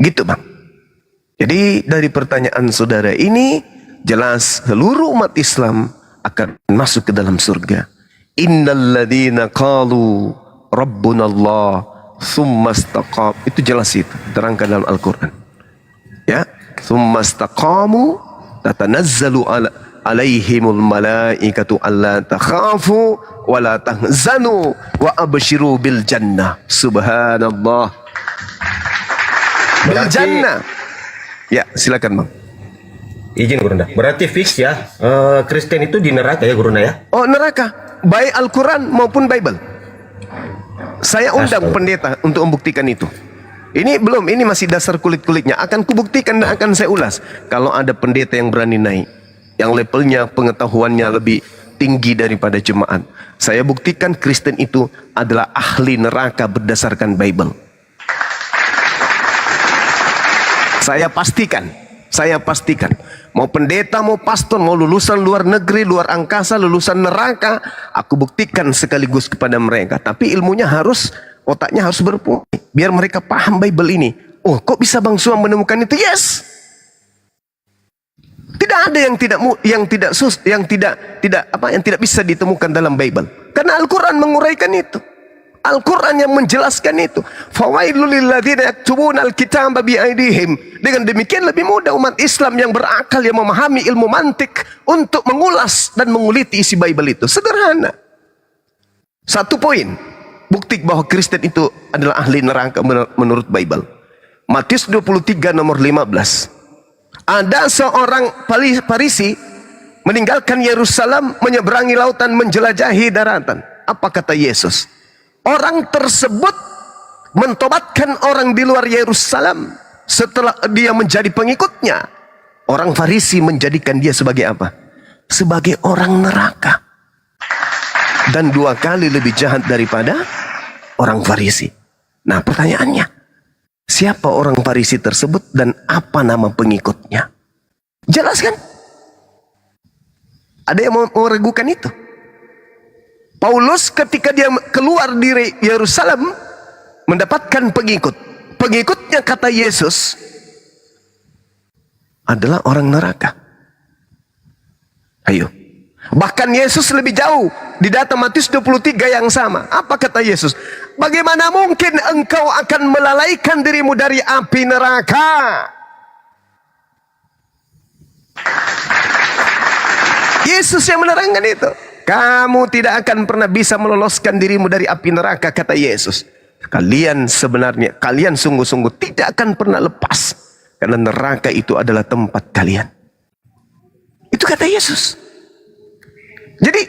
Gitu Bang. Jadi dari pertanyaan saudara ini jelas seluruh umat Islam akan masuk ke dalam surga. Innal ladzina qalu rabbunallah tsumma istaqam. Itu jelas itu, terangkan dalam Al-Qur'an. Ya, tsumma istaqamu tatanazzalu alaihimul malaikatu alla takhafu wa la tahzanu wa abshiru bil jannah. Subhanallah. Bil jannah. Ya, silakan Bang. Izin Gurunda. Berarti fix ya, Kristen itu di neraka ya Gurunda ya? Oh, neraka. Baik Al-Quran maupun Bible. Saya undang pendeta untuk membuktikan itu. Ini belum, ini masih dasar kulit-kulitnya. Akan kubuktikan dan akan saya ulas. Kalau ada pendeta yang berani naik, yang levelnya pengetahuannya lebih tinggi daripada jemaat, saya buktikan Kristen itu adalah ahli neraka berdasarkan Bible. Saya pastikan, mau pendeta, mau pastor, mau lulusan luar negeri, luar angkasa, lulusan neraka, aku buktikan sekaligus kepada mereka. Tapi ilmunya harus, otaknya harus berfungsi, biar mereka paham Bible ini. Oh, kok bisa Bang Suam menemukan itu? Yes. Tidak ada yang tidak bisa ditemukan dalam Bible. Karena Al-Quran menguraikan itu. Al-Quran yang menjelaskan itu. Fawailul lilladzina yaktubuna al-kitaba biaidihim. Dengan demikian lebih mudah umat Islam yang berakal, yang memahami ilmu mantik untuk mengulas dan menguliti isi Bible itu. Sederhana. Satu poin, bukti bahwa Kristen itu adalah ahli neraka menurut Bible. Matius 23 nomor 15. Ada seorang Farisi meninggalkan Yerusalem, menyeberangi lautan, menjelajahi daratan. Apa kata Yesus? Orang tersebut mentobatkan orang di luar Yerusalem setelah dia menjadi pengikutnya. Orang Farisi menjadikan dia sebagai apa? Sebagai orang neraka. Dan 2 kali lebih jahat daripada orang Farisi. Nah, pertanyaannya, siapa orang Farisi tersebut dan apa nama pengikutnya? Jelas kan? Ada yang mau meragukan itu? Paulus ketika dia keluar dari Yerusalem mendapatkan pengikut. Pengikutnya kata Yesus adalah orang neraka. Ayo. Bahkan Yesus lebih jauh di data Matius 23 yang sama. Apa kata Yesus? Bagaimana mungkin engkau akan melalaikan dirimu dari api neraka? Yesus yang menerangkan itu. Kamu tidak akan pernah bisa meloloskan dirimu dari api neraka, kata Yesus. Kalian sungguh-sungguh tidak akan pernah lepas. Karena neraka itu adalah tempat kalian. Itu kata Yesus. Jadi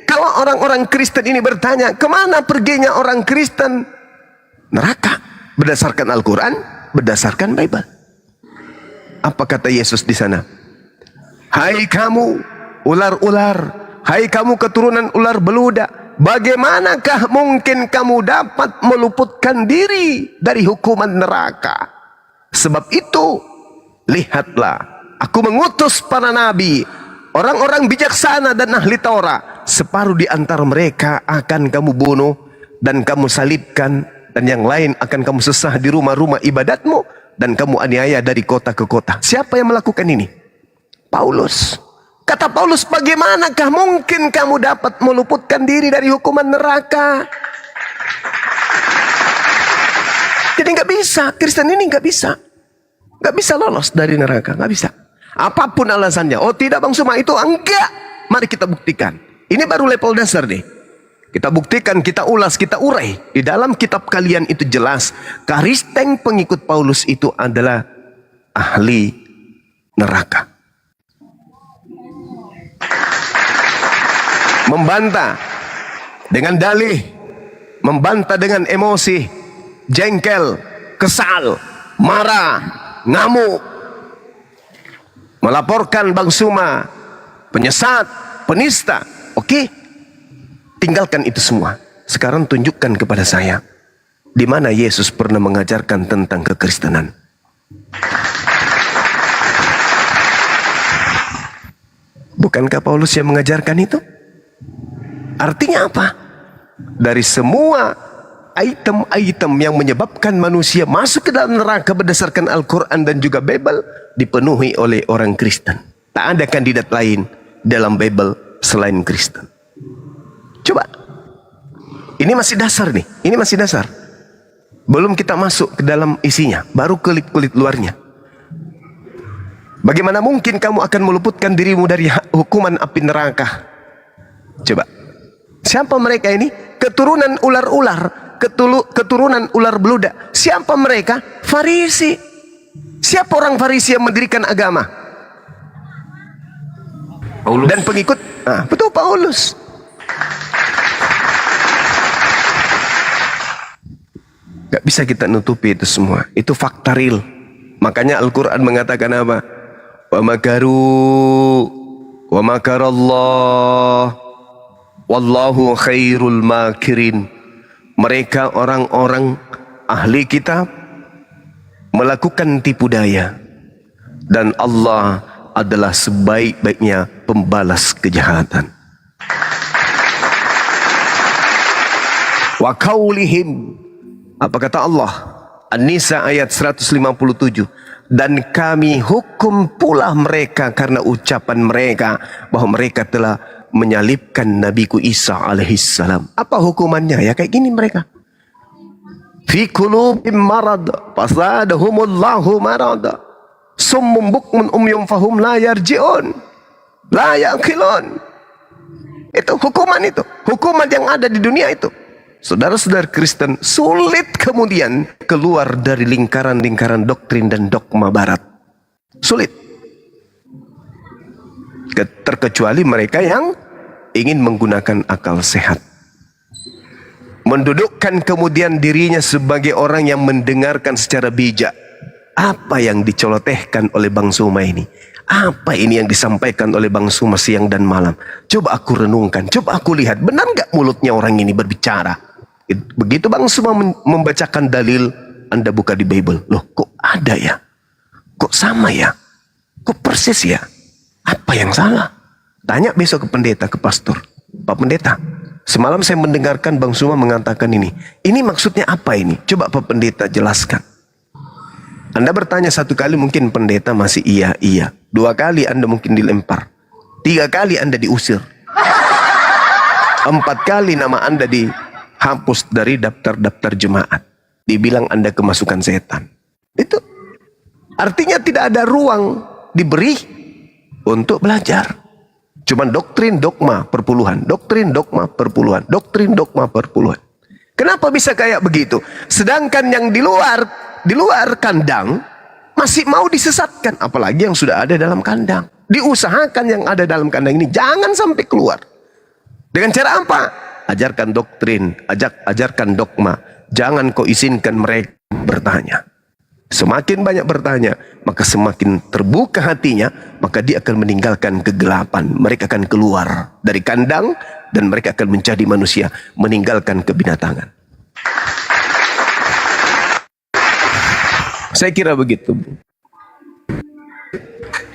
kalau orang-orang Kristen ini bertanya, kemana perginya orang Kristen? Neraka. Berdasarkan Al-Quran, berdasarkan Bible. Apa kata Yesus di sana? Hai kamu ular-ular, hai kamu keturunan ular beludak, bagaimanakah mungkin kamu dapat meluputkan diri dari hukuman neraka? Sebab itu, lihatlah, aku mengutus para nabi, orang-orang bijaksana dan ahli Taurat. Separuh di antara mereka akan kamu bunuh dan kamu salibkan, dan yang lain akan kamu sesah di rumah-rumah ibadatmu, dan kamu aniaya dari kota ke kota. Siapa yang melakukan ini? Paulus. Kata Paulus, bagaimanakah mungkin kamu dapat meluputkan diri dari hukuman neraka? Jadi nggak bisa, Kristen ini nggak bisa lolos dari neraka, nggak bisa. Apapun alasannya, oh tidak Bang Suma itu enggak. Mari kita buktikan. Ini baru level dasar nih. Kita buktikan, kita ulas, kita urai. Di dalam kitab kalian itu jelas, Kristen pengikut Paulus itu adalah ahli neraka. Membantah dengan dalih, membantah dengan emosi, jengkel, kesal, marah, ngamuk, melaporkan Bang Suma penyesat, penista. Oke, tinggalkan itu semua. Sekarang tunjukkan kepada saya di mana Yesus pernah mengajarkan tentang kekristenan. Bukankah Paulus yang mengajarkan itu? Artinya apa? Dari semua item-item yang menyebabkan manusia masuk ke dalam neraka berdasarkan Al-Quran dan juga Bible dipenuhi oleh orang Kristen. Tak ada kandidat lain dalam Bible selain Kristen. Coba. Ini masih dasar nih. Ini masih dasar. Belum kita masuk ke dalam isinya. Baru kulit-kulit luarnya. Bagaimana mungkin kamu akan meluputkan dirimu dari hukuman api neraka? Coba. Siapa mereka ini? Keturunan ular-ular. Keturunan ular beludak. Siapa mereka? Farisi. Siapa orang Farisi yang mendirikan agama? Paulus. Dan pengikut. Betul, Paulus. Gak bisa kita nutupi itu semua. Itu fakta real. Makanya Al-Quran mengatakan apa? Wa makaru wa makarallah wallahu khairul makirin. Mereka orang-orang ahli kitab melakukan tipu daya, dan Allah adalah sebaik-baiknya pembalas kejahatan. Wa qaulihim, apa kata Allah? An-Nisa ayat 157. Dan kami hukum pula mereka karena ucapan mereka bahwa mereka telah menyalibkan Nabiku Isa alaihissalam. Apa hukumannya? Ya kayak gini mereka. Fi qulubihim marad fasadahumullahu marad. Summum bukmun umyum fahum la yarji'un. La yaqilun. Itu hukuman itu. Hukuman yang ada di dunia itu. Saudara-saudara Kristen sulit kemudian keluar dari lingkaran-lingkaran doktrin dan dogma barat. Sulit. Terkecuali mereka yang ingin menggunakan akal sehat. Mendudukkan kemudian dirinya sebagai orang yang mendengarkan secara bijak. Apa yang dicelotehkan oleh Bang Suma ini? Apa ini yang disampaikan oleh Bang Suma siang dan malam? Coba aku renungkan, coba aku lihat. Benar gak mulutnya orang ini berbicara? Begitu Bang Suma membacakan dalil, Anda buka di Bible. Loh, kok ada ya? Kok sama ya? Kok persis ya? Apa yang salah? Tanya besok ke pendeta, ke pastor. Pak pendeta, semalam saya mendengarkan Bang Suma mengatakan ini. Ini maksudnya apa ini? Coba Pak pendeta jelaskan. Anda bertanya satu kali mungkin pendeta masih iya. 2 kali Anda mungkin dilempar. 3 kali Anda diusir. 4 kali nama Anda dihapus dari daftar-daftar jemaat. Dibilang Anda kemasukan setan. Itu artinya tidak ada ruang diberi untuk belajar. Cuman doktrin dogma perpuluhan. Doktrin dogma perpuluhan. Doktrin dogma perpuluhan. Kenapa bisa kayak begitu? Sedangkan yang di luar kandang masih mau disesatkan. Apalagi yang sudah ada dalam kandang. Diusahakan yang ada dalam kandang ini jangan sampai keluar. Dengan cara apa? Ajarkan doktrin, ajarkan dogma. Jangan kau izinkan mereka bertanya. Semakin banyak bertanya, maka semakin terbuka hatinya, maka dia akan meninggalkan kegelapan. Mereka akan keluar dari kandang dan mereka akan menjadi manusia, meninggalkan kebinatangan. Saya kira begitu.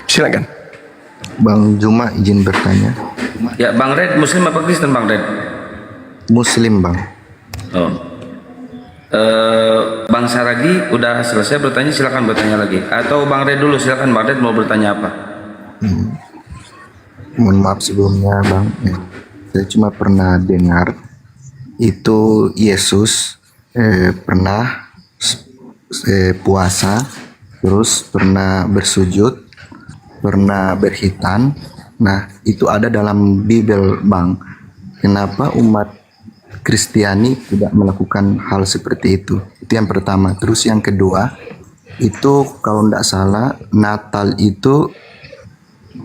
Silakan. Bang Juma izin bertanya. Ya, Bang Red, Muslim apa Kristen, Bang Red? Muslim, Bang. Oh. Bang Saragi udah selesai bertanya, silakan bertanya lagi. Atau Bang Red dulu, silakan Bang Red mau bertanya apa? Mohon maaf sebelumnya, Bang. Saya cuma pernah dengar itu Yesus pernah puasa, terus pernah bersujud, pernah berhitan. Nah, itu ada dalam Bible, Bang. Kenapa umat Kristiani tidak melakukan hal seperti itu? Itu yang pertama. Terus yang kedua, itu kalau tidak salah Natal itu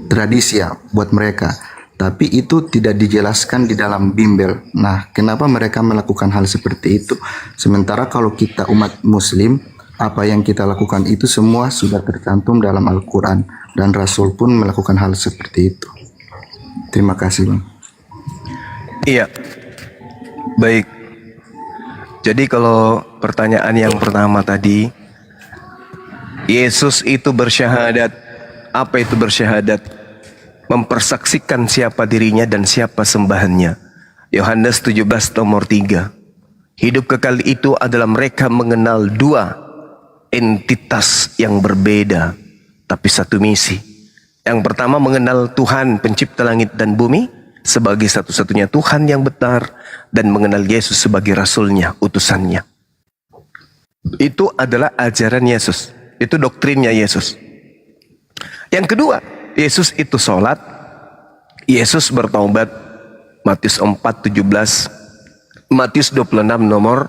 tradisi ya buat mereka. Tapi itu tidak dijelaskan di dalam Bimbel. Nah, kenapa mereka melakukan hal seperti itu? Sementara kalau kita umat Muslim, apa yang kita lakukan itu semua sudah tercantum dalam Al-Quran. Dan Rasul pun melakukan hal seperti itu. Terima kasih, Bang. Iya. Baik. Jadi kalau pertanyaan yang pertama tadi, Yesus itu bersyahadat. Apa itu bersyahadat? Mempersaksikan siapa dirinya dan siapa sembahannya. Yohanes 17 nomor 3. Hidup kekal itu adalah mereka mengenal dua entitas yang berbeda, tapi satu misi. Yang pertama mengenal Tuhan pencipta langit dan bumi sebagai satu-satunya Tuhan yang benar, dan mengenal Yesus sebagai rasulnya, utusannya. Itu adalah ajaran Yesus. Itu doktrinnya Yesus. Yang kedua, Yesus itu sholat. Yesus bertaubat. Matius 4:17. Matius 26 nomor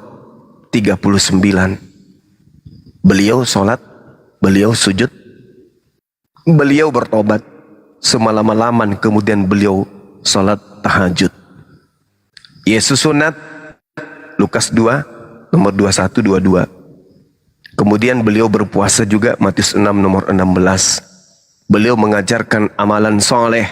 39. Beliau sholat. Beliau sujud. Beliau bertobat. Semalam-malaman kemudian beliau sholat tahajud. Yesus sunat. Lukas 2 nomor 21-22. Kemudian beliau berpuasa juga, Matius 6 nomor 16. Beliau mengajarkan amalan soleh.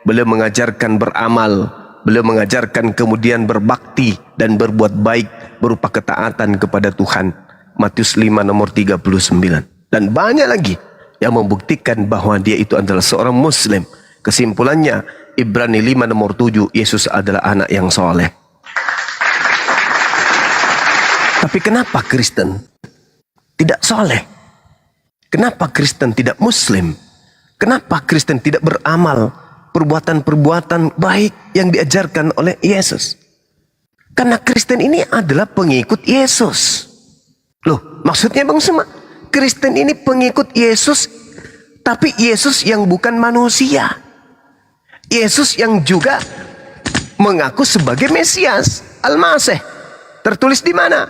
Beliau mengajarkan beramal. Beliau mengajarkan kemudian berbakti dan berbuat baik berupa ketaatan kepada Tuhan. Matius 5 nomor 39. Dan banyak lagi yang membuktikan bahwa dia itu adalah seorang Muslim. Kesimpulannya, Ibrani 5 nomor 7, Yesus adalah anak yang soleh. Tapi kenapa Kristen tidak soleh? Kenapa Kristen tidak Muslim? Kenapa Kristen tidak beramal perbuatan-perbuatan baik yang diajarkan oleh Yesus? Karena Kristen ini adalah pengikut Yesus. Loh, maksudnya Bang Sema, Kristen ini pengikut Yesus, tapi Yesus yang bukan manusia. Yesus yang juga mengaku sebagai Mesias, Al-Masih. Tertulis di mana?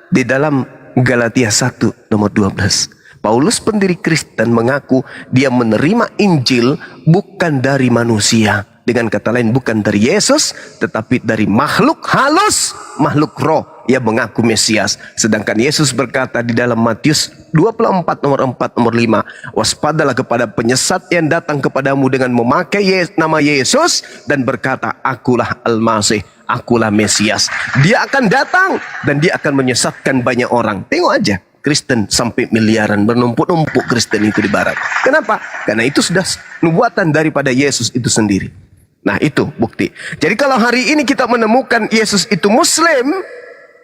Di dalam Galatia 1 nomor 12. Paulus pendiri Kristen mengaku dia menerima Injil bukan dari manusia. Dengan kata lain bukan dari Yesus, tetapi dari makhluk halus, makhluk roh yang mengaku Mesias. Sedangkan Yesus berkata di dalam Matius 24 nomor 4 nomor 5, waspadalah kepada penyesat yang datang kepadamu dengan memakai nama Yesus dan berkata, akulah Al-Masih, akulah Mesias. Dia akan datang dan dia akan menyesatkan banyak orang. Tengok aja, Kristen sampai miliaran, bernumpuk-numpuk Kristen itu di barat. Kenapa? Karena itu sudah nubuatan daripada Yesus itu sendiri. Nah, itu bukti. Jadi kalau hari ini kita menemukan Yesus itu Muslim,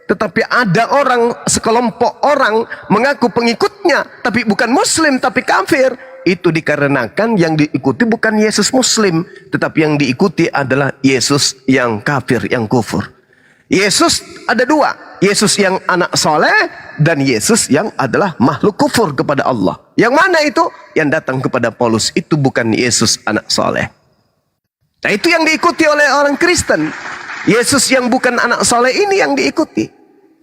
tetapi ada orang, sekelompok orang mengaku pengikutnya, tapi bukan Muslim, tapi kafir, itu dikarenakan yang diikuti bukan Yesus Muslim, tetapi yang diikuti adalah Yesus yang kafir, yang kufur. Yesus ada dua, Yesus yang anak soleh dan Yesus yang adalah makhluk kufur kepada Allah. Yang mana itu? Yang datang kepada Paulus itu bukan Yesus anak soleh. Nah, itu yang diikuti oleh orang Kristen. Yesus yang bukan anak soleh ini yang diikuti.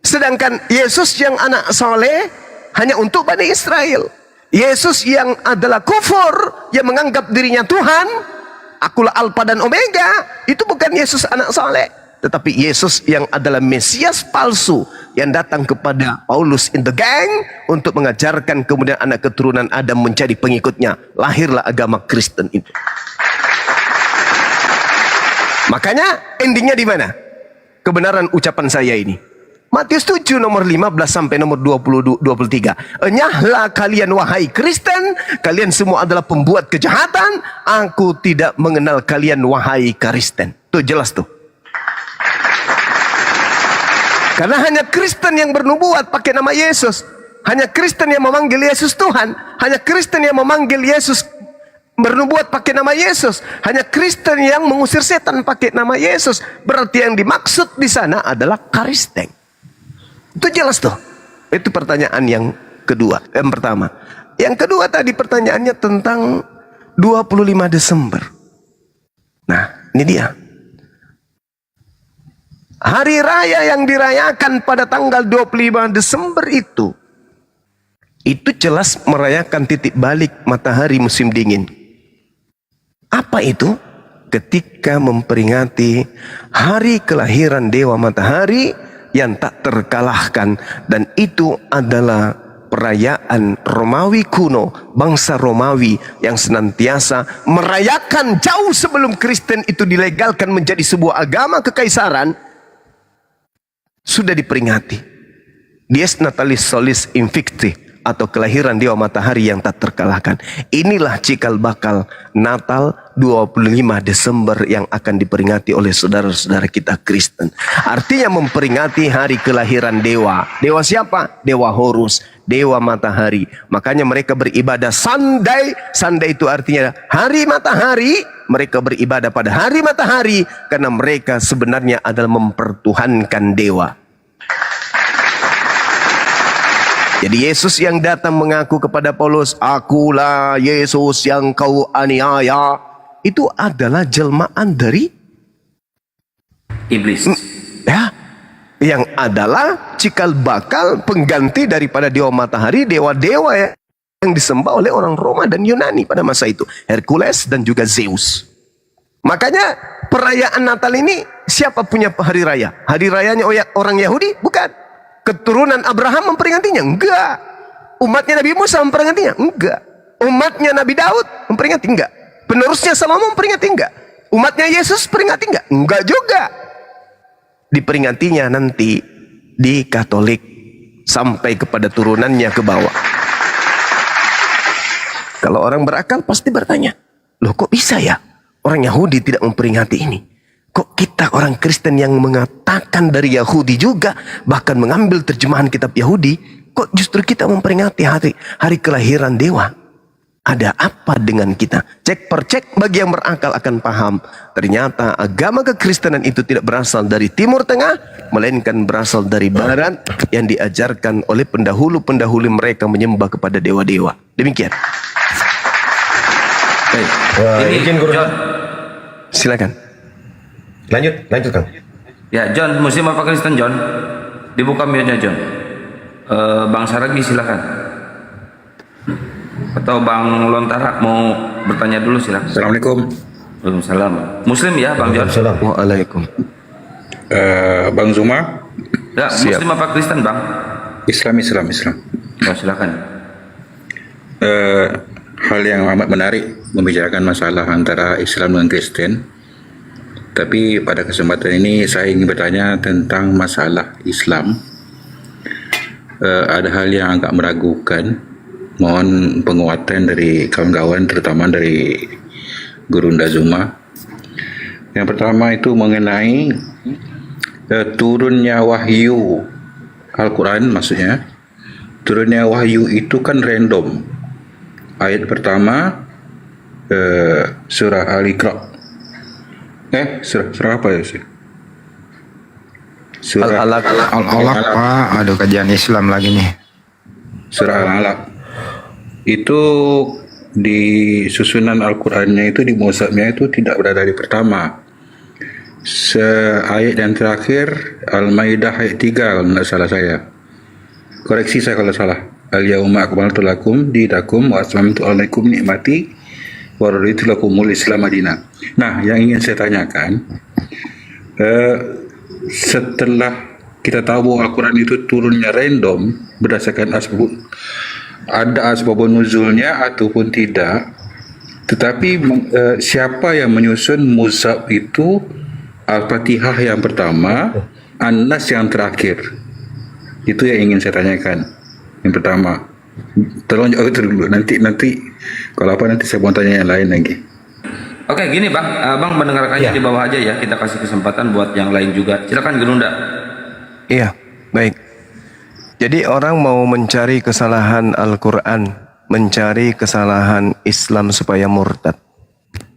Sedangkan Yesus yang anak soleh hanya untuk Bani Israel. Yesus yang adalah kufur, yang menganggap dirinya Tuhan, akulah Alfa dan Omega, itu bukan Yesus anak soleh. Tetapi Yesus yang adalah Mesias palsu yang datang kepada Paulus in the gang untuk mengajarkan kemudian anak keturunan Adam menjadi pengikutnya. Lahirlah agama Kristen itu. Makanya endingnya di mana? Kebenaran ucapan saya ini. Matius 7 nomor 15 sampai nomor 23. Enyahlah kalian wahai Kristen, kalian semua adalah pembuat kejahatan. Aku tidak mengenal kalian wahai Kristen. Tuh jelas tuh. Karena hanya Kristen yang bernubuat pakai nama Yesus. Hanya Kristen yang memanggil Yesus Tuhan. Hanya Kristen yang memanggil Yesus bernubuat pakai nama Yesus. Hanya Kristen yang mengusir setan pakai nama Yesus. Berarti yang dimaksud di sana adalah Kristen. Itu jelas tuh. Itu pertanyaan yang kedua. Yang pertama. Yang kedua tadi pertanyaannya tentang 25 Desember. Nah, ini dia. Hari raya yang dirayakan pada tanggal 25 Desember itu jelas merayakan titik balik matahari musim dingin. Apa itu? Ketika memperingati hari kelahiran Dewa Matahari yang tak terkalahkan. Dan itu adalah perayaan Romawi kuno, bangsa Romawi yang senantiasa merayakan jauh sebelum Kristen itu dilegalkan menjadi sebuah agama kekaisaran. Sudah diperingati Dies Natalis Solis Invicti, atau kelahiran Dewa Matahari yang tak terkalahkan. Inilah cikal bakal Natal 25 Desember yang akan diperingati oleh saudara-saudara kita Kristen. Artinya memperingati hari kelahiran dewa. Dewa siapa? Dewa Horus, dewa matahari. Makanya mereka beribadah Sunday. Sunday itu artinya hari matahari. Mereka beribadah pada hari matahari karena mereka sebenarnya adalah mempertuhankan dewa. Jadi Yesus yang datang mengaku kepada Paulus, "Akulah Yesus yang kau aniaya." Itu adalah jelmaan dari Iblis. ya, yang adalah cikal bakal pengganti daripada dewa matahari, dewa-dewa ya, yang disembah oleh orang Roma dan Yunani pada masa itu, Hercules dan juga Zeus. Makanya perayaan Natal ini siapa punya hari raya? Hari rayanya orang Yahudi? Bukan. Keturunan Abraham memperingatinya? Enggak. Umatnya Nabi Musa memperingatinya? Enggak. Umatnya Nabi Daud memperingati? Enggak. Penerusnya Salomo memperingati? Enggak. Umatnya Yesus peringati? Enggak. Enggak juga. Diperingatinya nanti di Katolik sampai kepada turunannya ke bawah. Kalau orang berakal pasti bertanya, loh kok bisa ya orang Yahudi tidak memperingati ini? Kok kita orang Kristen yang mengatakan dari Yahudi juga, bahkan mengambil terjemahan kitab Yahudi, kok justru kita memperingati hari kelahiran dewa? Ada apa dengan kita? Cek per cek, bagi yang berakal akan paham. Ternyata agama kekristenan itu tidak berasal dari Timur Tengah, melainkan berasal dari Barat yang diajarkan oleh pendahulu-pendahulu mereka menyembah kepada dewa-dewa. Demikian. Baik. Izin guru. John. Silakan. Lanjut Kang. Ya, John, Muslim apa Kristen, John? Dibuka mute-nya, John. Bang Saragi silakan. Atau Bang Lontara mau bertanya dulu silakan. Assalamualaikum. Waalaikumsalam. Muslim ya, Bang John? Salam. Waalaikum. Bang Zuma, Ya, Siap. Muslim apa Kristen, Bang? Islam. Oh, silakan. Hal yang amat menarik membicarakan masalah antara Islam dan Kristen. Tapi pada kesempatan ini saya ingin bertanya tentang masalah Islam. Ada hal yang agak meragukan. Mohon penguatan dari kawan-kawan, terutama dari Guru Ndazuma. Yang pertama itu mengenai turunnya wahyu Al-Quran, maksudnya turunnya wahyu itu kan random. Ayat pertama surah Al-Iqra. Surah apa ya sih? Surah Al-Alaq. Al-Alaq Pak, aduh kajian Islam lagi nih. Surah Al-Alaq. Itu di susunan Al-Qurannya itu, di mushafnya itu tidak berada di pertama. Ayat yang terakhir Al-Maidah ayat 3 kalau tidak salah saya. Koreksi saya kalau salah. Al-yauma akmaltu lakum dinakum wa atmamtu alaikum nikmati wa raditu lakumul Islam madina. Nah, yang ingin saya tanyakan, setelah kita tahu bahwa Al-Quran itu turunnya random berdasarkan ada asbabun nuzulnya ataupun tidak, tetapi siapa yang menyusun mushaf itu? Al-Fatihah yang pertama, An-Nas yang terakhir. Itu yang ingin saya tanyakan. Yang pertama, tolong jawab itu dulu. Nanti kalau apa nanti saya mau tanya yang lain lagi. Oke, gini Bang, Bang mendengarkannya di bawah aja ya. Kita kasih kesempatan buat yang lain juga. Silakan Gerunda. Iya, baik. Jadi orang mau mencari kesalahan Al-Quran, mencari kesalahan Islam supaya murtad,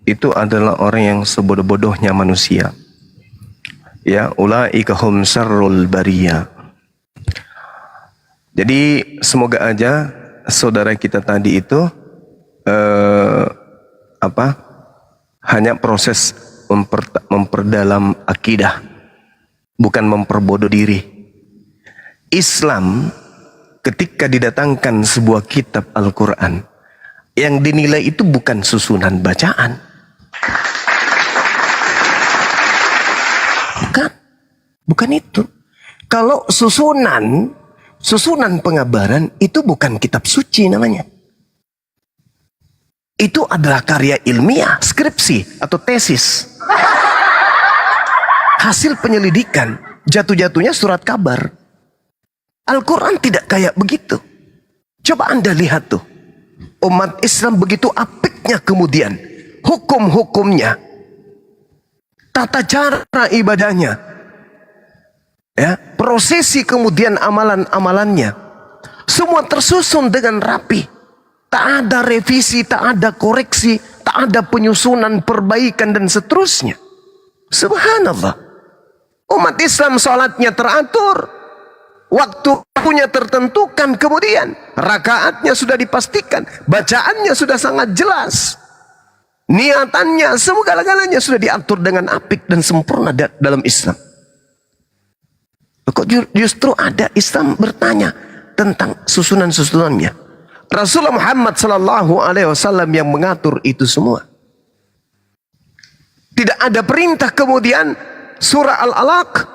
itu adalah orang yang sebodoh-bodohnya manusia. Ya, ulaika hum syarrul bariyah. Jadi semoga aja saudara kita tadi itu hanya proses memperdalam akidah, bukan memperbodoh diri. Islam ketika didatangkan sebuah kitab Al-Quran, yang dinilai itu bukan susunan bacaan. Bukan itu. Kalau susunan pengabaran itu bukan kitab suci namanya. Itu adalah karya ilmiah, skripsi atau tesis. Hasil penyelidikan, jatuh-jatuhnya surat kabar. Al-Quran tidak kayak begitu. Coba Anda lihat tuh. Umat Islam begitu apiknya kemudian. hukum-hukumnya, tata cara ibadahnya, ya, prosesi kemudian amalan-amalannya, semua tersusun dengan rapi. Tak ada revisi, tak ada koreksi, tak ada penyusunan, perbaikan dan seterusnya. Subhanallah. Umat Islam sholatnya teratur, waktunya tertentukan, kemudian rakaatnya sudah dipastikan, bacaannya sudah sangat jelas, niatannya, segala-galanya sudah diatur dengan apik dan sempurna dalam Islam. Kok justru ada Islam bertanya tentang susunan-susunannya? Rasulullah Muhammad sallallahu alaihi wasallam yang mengatur itu semua. Tidak ada perintah kemudian surah Al-Alaq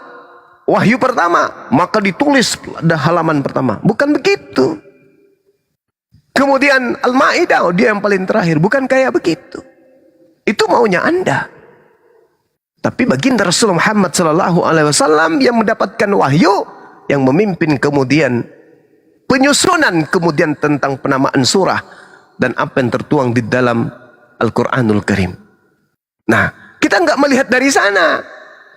wahyu pertama maka ditulis pada halaman pertama. Bukan begitu. Kemudian Al-Maidah, dia yang paling terakhir. Bukan kayak begitu. Itu maunya Anda. Tapi baginda Rasulullah Muhammad sallallahu alaihi wasallam yang mendapatkan wahyu, yang memimpin kemudian penyusunan kemudian tentang penamaan surah dan apa yang tertuang di dalam Al-Quranul Karim. Nah, kita nggak melihat dari sana.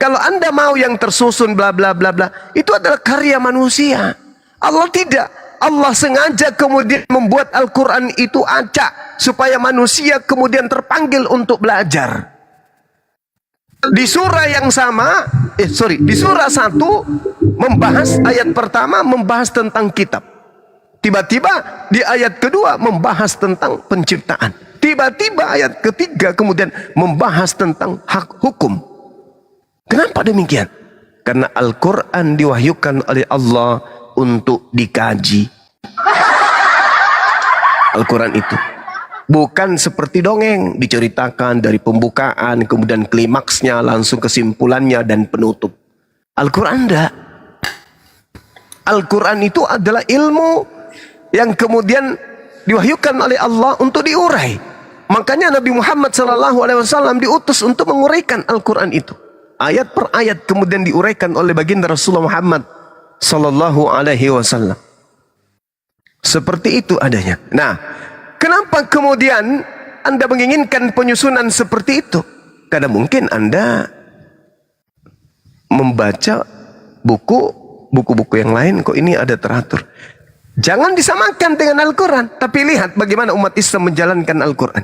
Kalau Anda mau yang tersusun bla bla bla bla, itu adalah karya manusia. Allah tidak. Allah sengaja kemudian membuat Al-Quran itu acak supaya manusia kemudian terpanggil untuk belajar. Di surah yang sama, di surah 1 membahas ayat pertama membahas tentang kitab. Tiba-tiba di ayat kedua membahas tentang penciptaan. Tiba-tiba ayat ketiga kemudian membahas tentang hak hukum. Kenapa demikian? Karena Al-Quran diwahyukan oleh Allah untuk dikaji. Al-Quran itu bukan seperti dongeng, diceritakan dari pembukaan, kemudian klimaksnya, langsung kesimpulannya dan penutup. Al-Quran enggak. Al-Quran itu adalah ilmu yang kemudian diwahyukan oleh Allah untuk diurai. Makanya Nabi Muhammad SAW diutus untuk menguraikan Al-Quran itu. Ayat per ayat kemudian diuraikan oleh baginda Rasulullah Muhammad SAW. Seperti itu adanya. Nah, kenapa kemudian Anda menginginkan penyusunan seperti itu? Karena mungkin Anda membaca buku-buku yang lain, kok ini ada teratur. Jangan disamakan dengan Al-Quran, tapi lihat bagaimana umat Islam menjalankan Al-Quran.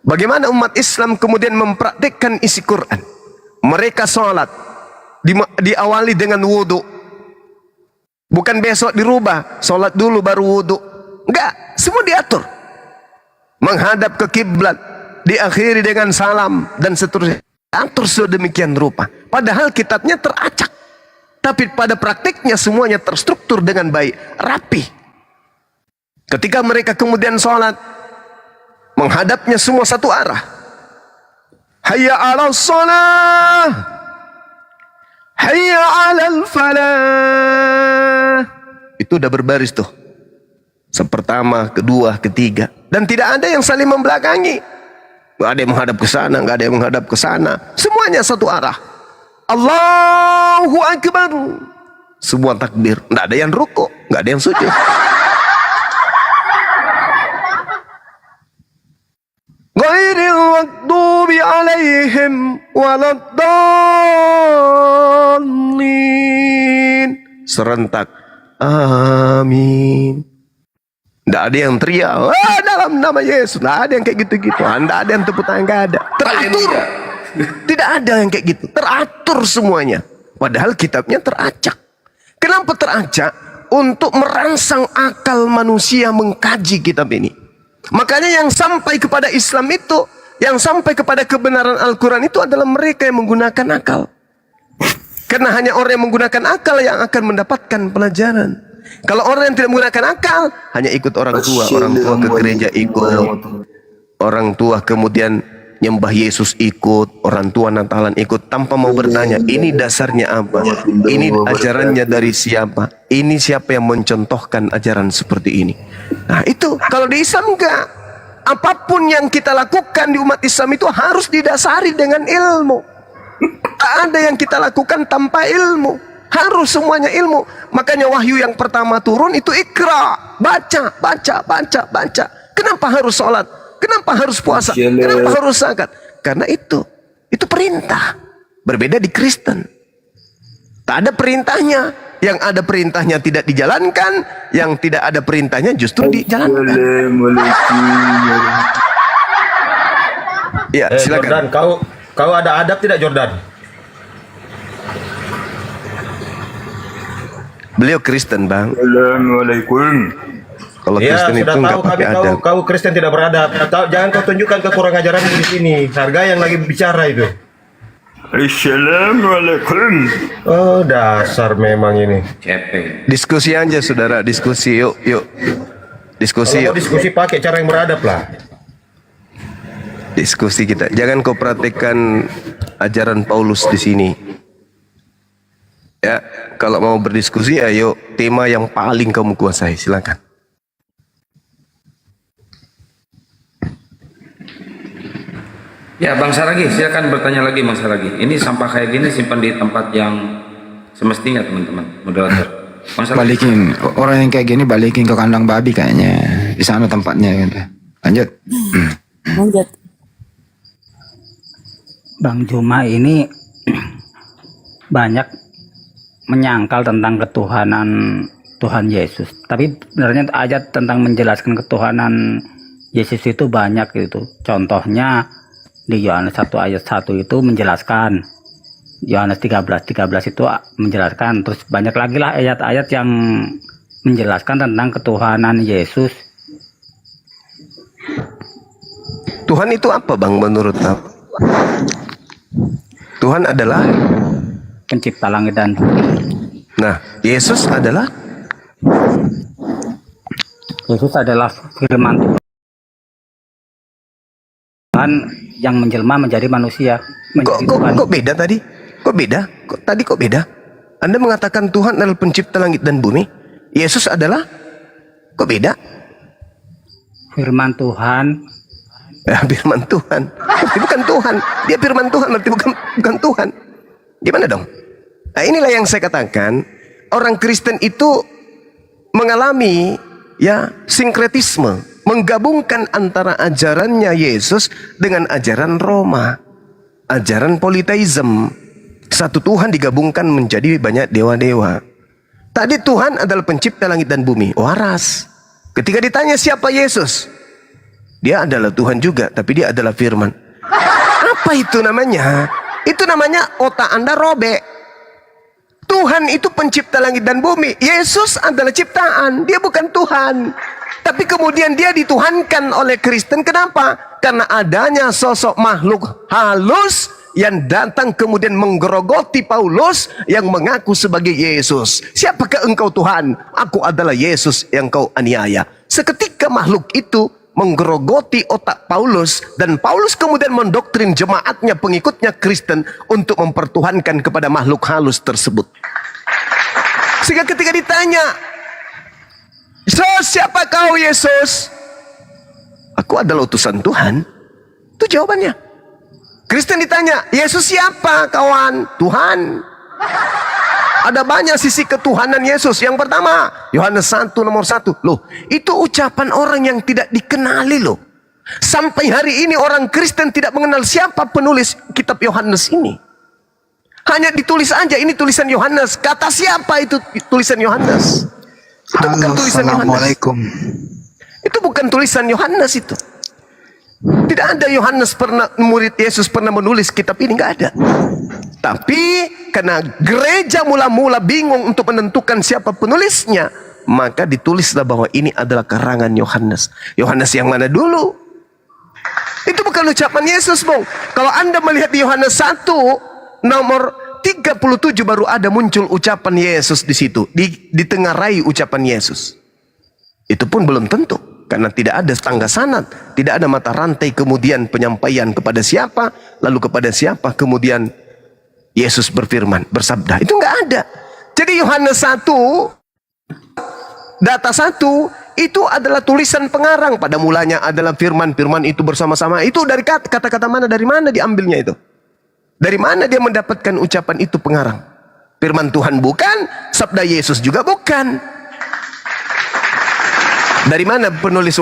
Bagaimana umat Islam kemudian mempraktikkan isi Quran. Mereka sholat diawali dengan wudhu. Bukan besok dirubah, sholat dulu baru wudhu. Enggak, semua diatur. Menghadap ke kiblat, diakhiri dengan salam dan seterusnya. Atur sedemikian rupa. Padahal kitabnya teracak. Tapi pada praktiknya semuanya terstruktur dengan baik, rapi. Ketika mereka kemudian sholat, menghadapnya semua satu arah. Hayya 'alal shalah, hayya 'alal falah. Itu udah berbaris tuh. Sepertama, kedua, ketiga. Dan tidak ada yang saling membelakangi. Gak ada yang menghadap ke sana, gak ada yang menghadap ke sana. Semuanya satu arah. Allahu Akbar. Semua takbir. Tidak ada yang ruku, tidak ada yang sujud. Ghairil maghdubi alaihim waladdallin. Serentak. Amin. Tidak ada yang teriak, dalam nama Yesus. Tidak ada yang kayak gitu-gitu. Tidak ada yang tepuk tangan, tidak ada. Teratur. Tidak ada yang kayak gitu. Teratur semuanya. Padahal kitabnya teracak. Kenapa teracak? Untuk merangsang akal manusia mengkaji kitab ini. Makanya yang sampai kepada Islam itu, yang sampai kepada kebenaran Al-Quran itu adalah mereka yang menggunakan akal. Karena hanya orang yang menggunakan akal yang akan mendapatkan pelajaran. Kalau orang yang tidak menggunakan akal, hanya ikut orang tua ke gereja ikut, orang tua kemudian nyembah Yesus ikut, orang tua Natalan ikut, tanpa mau bertanya, ini dasarnya apa? Ini ajarannya dari siapa? Ini siapa yang mencontohkan ajaran seperti ini? Nah itu, kalau di Islam enggak. Apapun yang kita lakukan di umat Islam itu harus didasari dengan ilmu. Tak ada yang kita lakukan tanpa ilmu. Harus semuanya ilmu. Makanya wahyu yang pertama turun itu Iqra. Baca. Kenapa harus sholat? Kenapa harus puasa? Kenapa harus zakat? Karena itu perintah. Berbeda di Kristen. Tak ada perintahnya. Yang ada perintahnya tidak dijalankan, yang tidak ada perintahnya justru dijalankan. Ya, silakan. Jordan, kau ada adab tidak, Jordan? Beliau Kristen, Bang. Assalamualaikum. Kalau Ya, Kristen itu sudah nggak tahu kami pakai adab. kau Kristen tidak beradab. Jangan kau tunjukkan kekurangan ajaran di sini. Harga yang lagi bicara itu. Assalamualaikum. Oh, dasar memang ini. CP. Diskusi aja, saudara. Diskusi, yuk. Diskusi, Kalau yuk. mau diskusi pakai cara yang beradab lah. Diskusi kita. Jangan kau praktekkan ajaran Paulus di sini. Ya, kalau mau berdiskusi, ayo tema yang paling kamu kuasai. Silakan. Ya, Bang Saragi, silakan bertanya lagi, Bang Saragi. Ini sampah kayak gini simpan di tempat yang semestinya, teman-teman. Moderator. Bang Saragi. Balikin orang yang kayak gini, balikin ke kandang babi kayaknya. Di sana tempatnya gitu. Lanjut. Lanjut. Bang Juma ini banyak menyangkal tentang ketuhanan Tuhan Yesus. Tapi sebenarnya ayat tentang menjelaskan ketuhanan Yesus itu banyak gitu. Contohnya di Yohanes 1 ayat 1 itu menjelaskan. Yohanes 13 itu menjelaskan. Terus banyak lagi lah ayat-ayat yang menjelaskan tentang ketuhanan Yesus. Tuhan itu apa, Bang, menurut kamu? Tuhan adalah, Pencipta langit dan bumi. nah, Yesus adalah firman Tuhan yang menjelma menjadi manusia. kok beda tadi? Kok beda? Kok beda? Anda mengatakan Tuhan adalah pencipta langit dan bumi. Yesus adalah, kok beda? Firman Tuhan. Ya, firman Tuhan. Berarti bukan Tuhan. Dia firman Tuhan, berarti bukan Tuhan. Gimana dong? Nah, inilah yang saya katakan. Orang Kristen itu mengalami sinkretisme. Menggabungkan antara ajarannya Yesus dengan ajaran Roma. Ajaran politeisme. Satu Tuhan digabungkan menjadi banyak dewa-dewa. Tadi Tuhan adalah pencipta langit dan bumi. Waras. Ketika ditanya siapa Yesus? Dia adalah Tuhan juga, tapi dia adalah firman. Apa itu namanya? Itu namanya otak Anda robek. Tuhan itu pencipta langit dan bumi. Yesus adalah ciptaan, dia bukan Tuhan. Tapi kemudian dia dituhankan oleh Kristen. Kenapa? Karena adanya sosok makhluk halus yang datang kemudian menggerogoti Paulus yang mengaku sebagai Yesus. Siapakah engkau Tuhan? Aku adalah Yesus yang kau aniaya. Seketika makhluk itu menggerogoti otak Paulus, dan Paulus kemudian mendoktrin jemaatnya, pengikutnya Kristen untuk mempertuhankan kepada makhluk halus tersebut. Sehingga ketika ditanya, "Yesus, siapa kau Yesus?" "Aku adalah utusan Tuhan." Itu jawabannya. Kristen ditanya, "Yesus siapa kawan?" "Tuhan." Ada banyak sisi ketuhanan Yesus. Yang pertama, Yohanes 1 nomor 1. Loh, itu ucapan orang yang tidak dikenali loh. Sampai hari ini orang Kristen tidak mengenal siapa penulis kitab Yohanes ini. Hanya ditulis aja, ini tulisan Yohanes. Kata siapa itu tulisan Yohanes? Itu bukan tulisan Yohanes. Assalamualaikum. Itu bukan tulisan Yohanes itu. Tidak ada murid Yesus pernah menulis kitab ini, nggak ada. Tapi karena gereja mula-mula bingung untuk menentukan siapa penulisnya, maka ditulislah bahwa ini adalah karangan Yohanes. Yohanes yang mana dulu? Itu bukan ucapan Yesus, Bung. Kalau Anda melihat di Yohanes 1 nomor 37 baru ada muncul ucapan Yesus di situ, di tengah rai ucapan Yesus. Itu pun belum tentu, karena tidak ada tangga sanad, tidak ada mata rantai kemudian penyampaian kepada siapa, lalu kepada siapa kemudian Yesus berfirman, bersabda. Itu nggak ada. Jadi Yohanes 1 data 1 itu adalah tulisan pengarang. Pada mulanya adalah firman itu bersama-sama. Itu dari kata-kata mana, dari mana diambilnya itu? Dari mana dia mendapatkan ucapan itu pengarang? Firman Tuhan bukan, sabda Yesus juga bukan. Dari mana penulis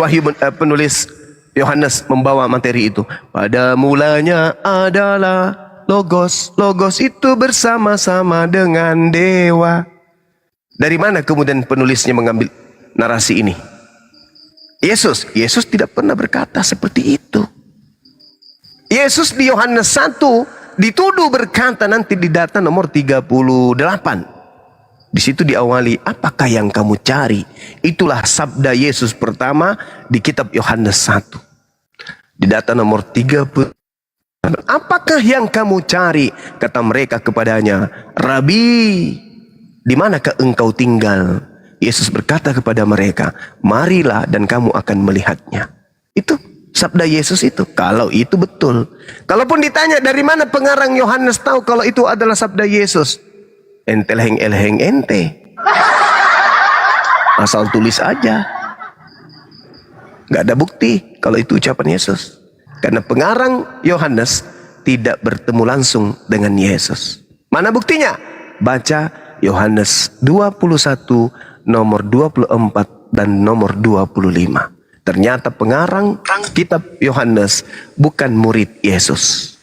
Yohanes membawa materi itu. Pada mulanya adalah Logos. Logos itu bersama-sama dengan dewa. Dari mana kemudian penulisnya mengambil narasi ini? Yesus tidak pernah berkata seperti itu. Yesus di Yohanes 1 dituduh berkata nanti di data nomor 38. Di situ diawali, apakah yang kamu cari? Itulah sabda Yesus pertama di kitab Yohanes 1. Di data nomor 30. Apakah yang kamu cari? Kata mereka kepadanya, Rabi, di manakah engkau tinggal? Yesus berkata kepada mereka, marilah dan kamu akan melihatnya. Itu sabda Yesus itu. Kalau itu betul. Kalaupun ditanya dari mana pengarang Yohanes tahu kalau itu adalah sabda Yesus? Entelheng-elheng ente. Asal tulis aja. Gak ada bukti kalau itu ucapan Yesus. Karena pengarang Yohanes tidak bertemu langsung dengan Yesus. Mana buktinya? Baca Yohanes 21 nomor 24 dan nomor 25. Ternyata pengarang kitab Yohanes bukan murid Yesus.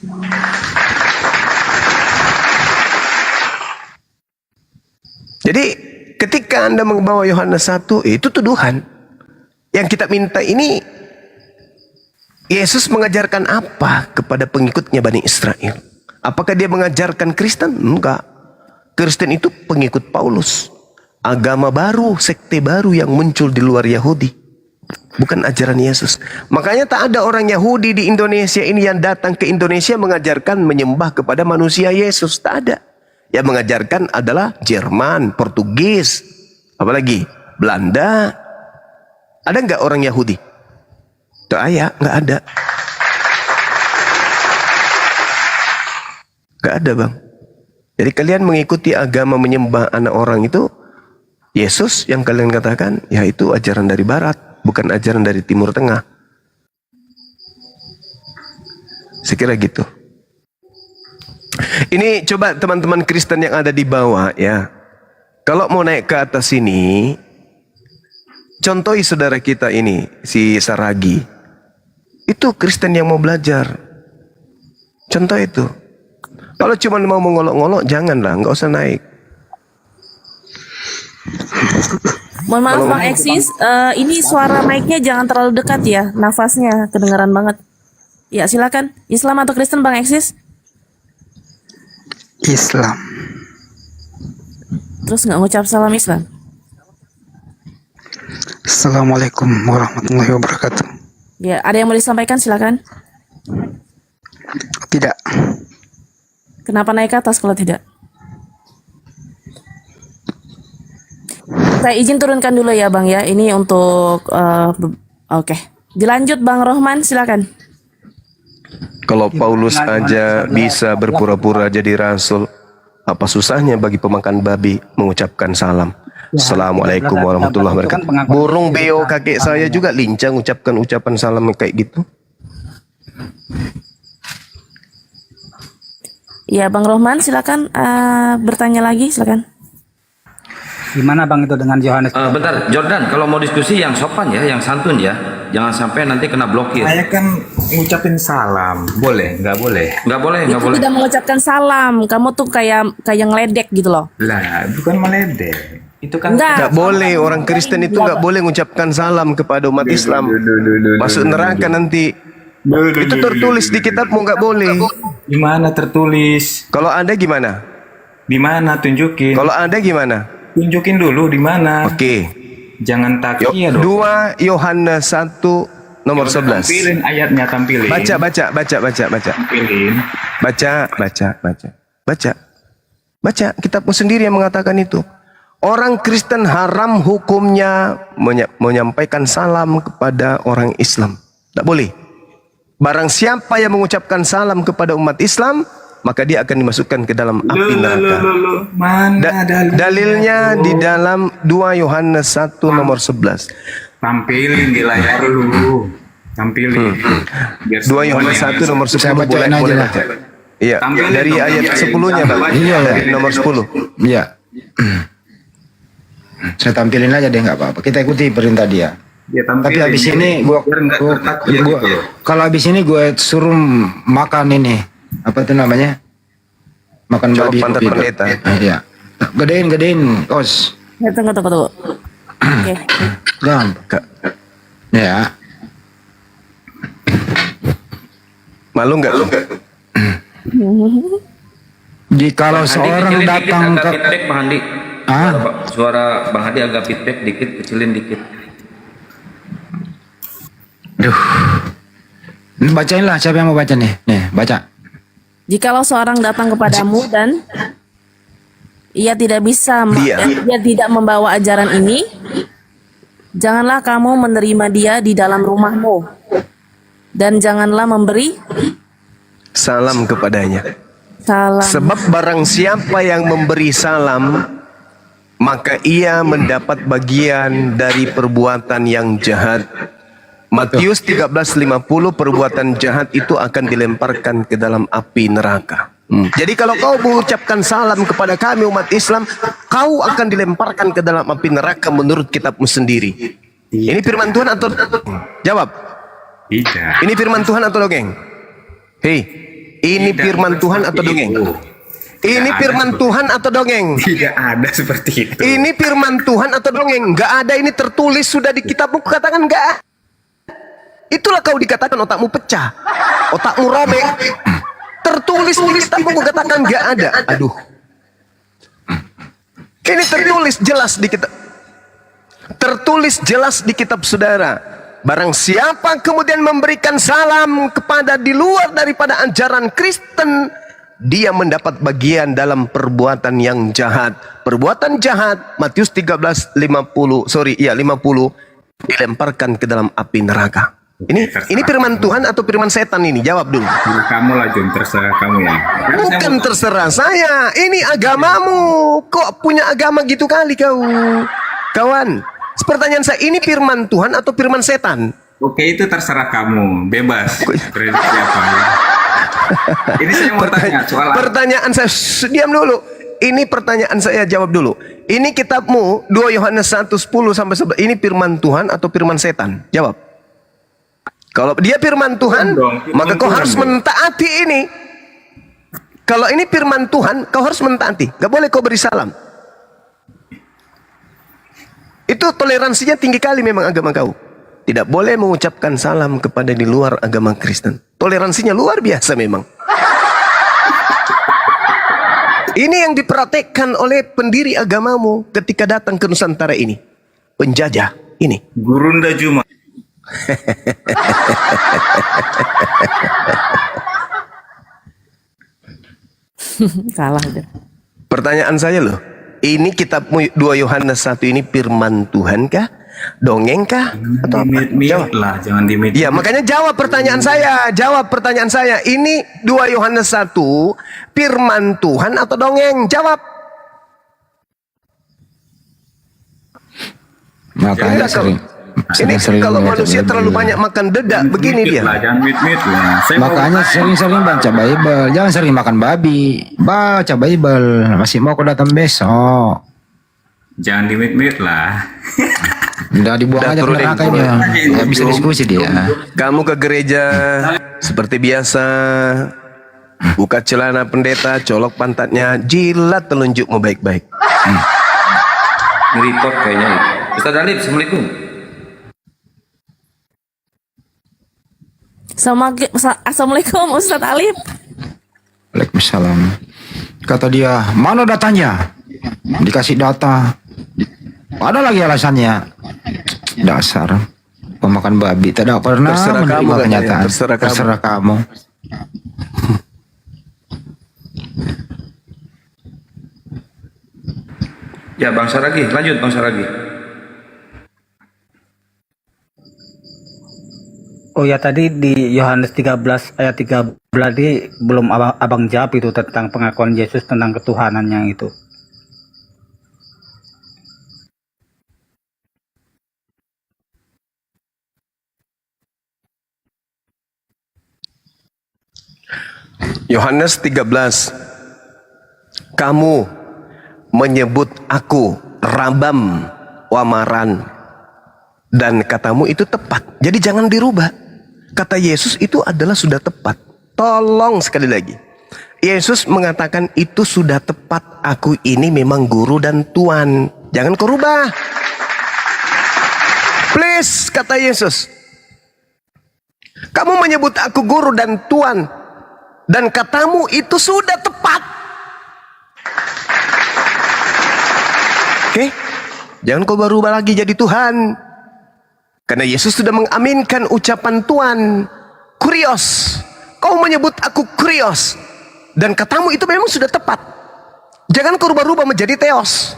Jadi ketika Anda membawa Yohanes 1, itu tuduhan. Yang kita minta ini, Yesus mengajarkan apa kepada pengikutnya Bani Israel? Apakah dia mengajarkan Kristen? Enggak. Kristen itu pengikut Paulus. Agama baru, sekte baru yang muncul di luar Yahudi. Bukan ajaran Yesus. Makanya tak ada orang Yahudi di Indonesia ini yang datang ke Indonesia mengajarkan menyembah kepada manusia Yesus. Tak ada. Yang mengajarkan adalah Jerman, Portugis, apalagi Belanda. Ada enggak orang Yahudi? Nggak ada. Nggak ada, Bang. Jadi kalian mengikuti agama menyembah anak orang itu, Yesus yang kalian katakan, ya itu ajaran dari Barat, bukan ajaran dari Timur Tengah. Sekira gitu. Ini coba teman-teman Kristen yang ada di bawah ya. Kalau mau naik ke atas sini, contohi saudara kita ini, si Saragi. Itu Kristen yang mau belajar. Contoh itu. Kalau cuma mau mengolok-ngolok, janganlah, nggak usah naik. Mohon maaf Bang Eksis, ini suara mic-nya jangan terlalu dekat ya, nafasnya kedengaran banget. Ya silakan, Islam atau Kristen Bang Eksis? Islam. Terus nggak ngucap salam Islam? Assalamualaikum warahmatullahi wabarakatuh. Ya, ada yang mau disampaikan silakan. Tidak. Kenapa naik ke atas kalau tidak? Saya izin turunkan dulu ya Bang ya. Ini untuk oke. Dilanjut Bang Rohman silakan. Kalau Paulus aja bisa berpura-pura jadi rasul, apa susahnya bagi pemakan babi mengucapkan salam? Assalamualaikum warahmatullahi wabarakatuh. Burung beo kakek saya juga lincah mengucapkan ucapan salam kayak gitu. Ya Bang Rohman silakan bertanya lagi silakan. Gimana Bang itu dengan Yohanes? Bentar, Jordan, kalau mau diskusi yang sopan ya, yang santun ya. Jangan sampai nanti kena blokir. Saya kan ngucapin salam. Boleh? Nggak boleh? Nggak boleh, nggak Itu boleh. tidak mengucapkan salam. Kamu tuh kayak ngeledek gitu loh. Lah, bukan meledek. Itu kan Nggak boleh, orang Kristen itu nggak boleh mengucapkan salam kepada umat Islam. Masuk neraka nanti. Itu tertulis di kitabmu, nggak boleh. di mana tertulis? Kalau Anda gimana? Di mana? Tunjukin. Kalau Anda gimana? Tunjukin dulu di mana. Oke. Jangan takia dong. 2 Yohanes 1 nomor 11. Tampilin ayatnya, tampilin. Baca. Tampilin. Baca. Kitabmu sendiri yang mengatakan itu. Orang Kristen haram hukumnya menyampaikan salam kepada orang Islam. Tidak boleh. Barang siapa yang mengucapkan salam kepada umat Islam, maka dia akan dimasukkan ke dalam api neraka. Mana Dalilnya di dalam 2 Yohanes 1 nomor 11. Tampilin di layar lu. Tampilin. 2 Yohanes 1 nomor 10 Saya bacain boleh aja lah. baca. Iya, Tampilin dari dong, ayat tampilin. 10-nya Bang. Iya. Dari nomor 10. Iya. Saya tampilin aja deh nggak apa-apa. Kita ikuti perintah dia. Dia tampil Tapi habis ini kalau habis ini gue suruh makan ini apa tuh namanya? Makan Colok babi. pantat gitu. pendeta. Iya. Gedein, Kos. Ya, tunggu. Oke. Gampang. Ya. Malu nggak lu? Kalau seorang kecilin datang dikit, ke agak feedback Bang Handi. Ah? Suara Bang Handi agak feedback dikit, kecilin dikit. Duh. Bacain lah, siapa yang mau baca nih? Nih, baca. Jikalau seorang datang kepadamu dan ia tidak bisa, dia tidak membawa ajaran ini, janganlah kamu menerima dia di dalam rumahmu, dan janganlah memberi Salam kepadanya. salam. Sebab barang siapa yang memberi salam, maka ia mendapat bagian dari perbuatan yang jahat. Matius 13:50, perbuatan jahat itu akan dilemparkan ke dalam api neraka. Jadi kalau kau mengucapkan salam kepada kami umat Islam, kau akan dilemparkan ke dalam api neraka menurut kitabmu sendiri. Ini firman Tuhan atau jawab? Tidak. Ini firman Tuhan atau dongeng? Hei, ini firman Tuhan atau dongeng? Ini firman Tuhan atau dongeng? Tidak ada seperti itu. Ini firman Tuhan atau dongeng? Enggak ada, ini tertulis sudah di kitabmu. Katakan enggak. Itulah kau dikatakan otakmu pecah, otakmu robek. Tertulis di kitabmu, katakan enggak ada. Aduh. Ini tertulis jelas di kitab. Tertulis jelas di kitab saudara. Barang siapa kemudian memberikan salam kepada di luar daripada ajaran Kristen, dia mendapat bagian dalam perbuatan yang jahat. Perbuatan jahat, Matius 13:50, 50, dilemparkan ke dalam api neraka. Ini firman Tuhan atau firman setan ini? Jawab dulu. Kamu lah Jun, terserah kamu ya. Bukan terserah saya, ini agamamu. Kok punya agama gitu kali kau? Kawan, pertanyaan saya, ini firman Tuhan atau firman setan? Oke, itu terserah kamu, bebas. Prediksi apa ya? Ini saya mau tanya soal Pertanyaan saya, diam dulu. Ini pertanyaan saya, jawab dulu. Ini kitabmu 2 Yohanes 1:10-11. Ini firman Tuhan atau firman setan? Jawab. Kalau dia firman Tuhan, maka kau harus mentaati ini. Kalau ini firman Tuhan, kau harus mentaati. Gak boleh kau beri salam. Itu toleransinya tinggi kali memang agama kau. Tidak boleh mengucapkan salam kepada di luar agama Kristen. Toleransinya luar biasa memang. Ini yang dipraktekkan oleh pendiri agamamu ketika datang ke Nusantara ini. Penjajah ini. Gurunda Juma. Kalah deh. Pertanyaan saya loh, ini kitabmu 2 Yohanes 1 ini firman Tuhan kah? Dongeng kah? Atau apa? Jawab. Lah, jangan dimit. Ya, makanya jawab pertanyaan saya. Jawab pertanyaan saya. Ini 2 Yohanes 1 firman Tuhan atau dongeng? Jawab. Makanya Ini kalau manusia terlalu banyak makan dedak, begini dia. Lah, jangan mit lah. Makanya sering-sering baca Bible, jangan sering makan babi. Baca Bible, masih mau aku datang besok. Jangan dimit lah. Udah dibuang aja ke neraka dia. Nggak bisa diskusi dia. Kamu ke gereja seperti biasa, buka celana pendeta, colok pantatnya, jilat telunjukmu baik-baik. Nge-report kayaknya. Ustaz Alif, Assalamualaikum. Assalamualaikum Ustadz Alif. Waalaikumsalam. Kata dia, mana datanya? Dikasih data. Ada lagi alasannya. Dasar pemakan babi. Tidak pernah Terserah menerima kamu, kenyataan. terserah kamu. kamu. Ya, Bang Saragi, lanjut Bang Saragi. Oh ya, tadi di Yohanes 13 ayat 13 ini belum abang jawab itu tentang pengakuan Yesus tentang ketuhanannya itu. Yohanes 13. Kamu menyebut aku Rabam Wamaran. dan katamu itu tepat. Jadi jangan dirubah. Kata Yesus itu adalah sudah tepat. Tolong sekali lagi. Yesus mengatakan itu sudah tepat. Aku ini memang guru dan Tuhan. Jangan kau rubah. Please, kata Yesus. Kamu menyebut aku guru dan Tuhan. Dan katamu itu sudah tepat. Oke? Jangan kau berubah lagi jadi Tuhan. Karena Yesus sudah mengaminkan ucapan Tuhan. Kurios. Kau menyebut aku kurios. Dan katamu itu memang sudah tepat. Jangan kau rubah-rubah menjadi teos.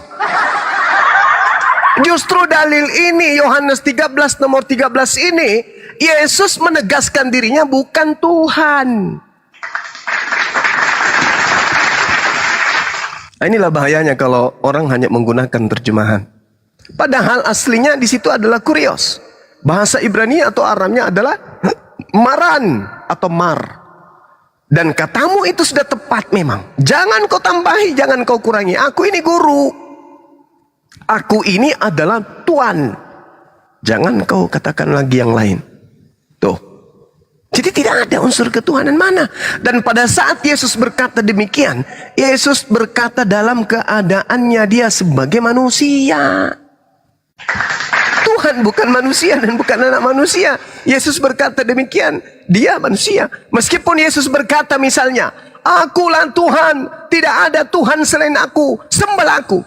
Justru dalil ini, Yohanes 13 nomor 13 ini, Yesus menegaskan dirinya bukan Tuhan. Nah, inilah bahayanya kalau orang hanya menggunakan terjemahan. Padahal aslinya di situ adalah kurios. Bahasa Ibrani atau Aramnya adalah maran atau mar. Dan katamu itu sudah tepat memang. Jangan kau tambahi, jangan kau kurangi. Aku ini guru. Aku ini adalah Tuhan. Jangan kau katakan lagi yang lain. Tuh. Jadi tidak ada unsur ketuhanan mana. Dan pada saat Yesus berkata demikian, Yesus berkata dalam keadaannya dia sebagai manusia. Tuhan bukan manusia dan bukan anak manusia. Yesus berkata demikian, dia manusia. Meskipun Yesus berkata misalnya, akulah Tuhan, tidak ada Tuhan selain aku, sembahlah aku.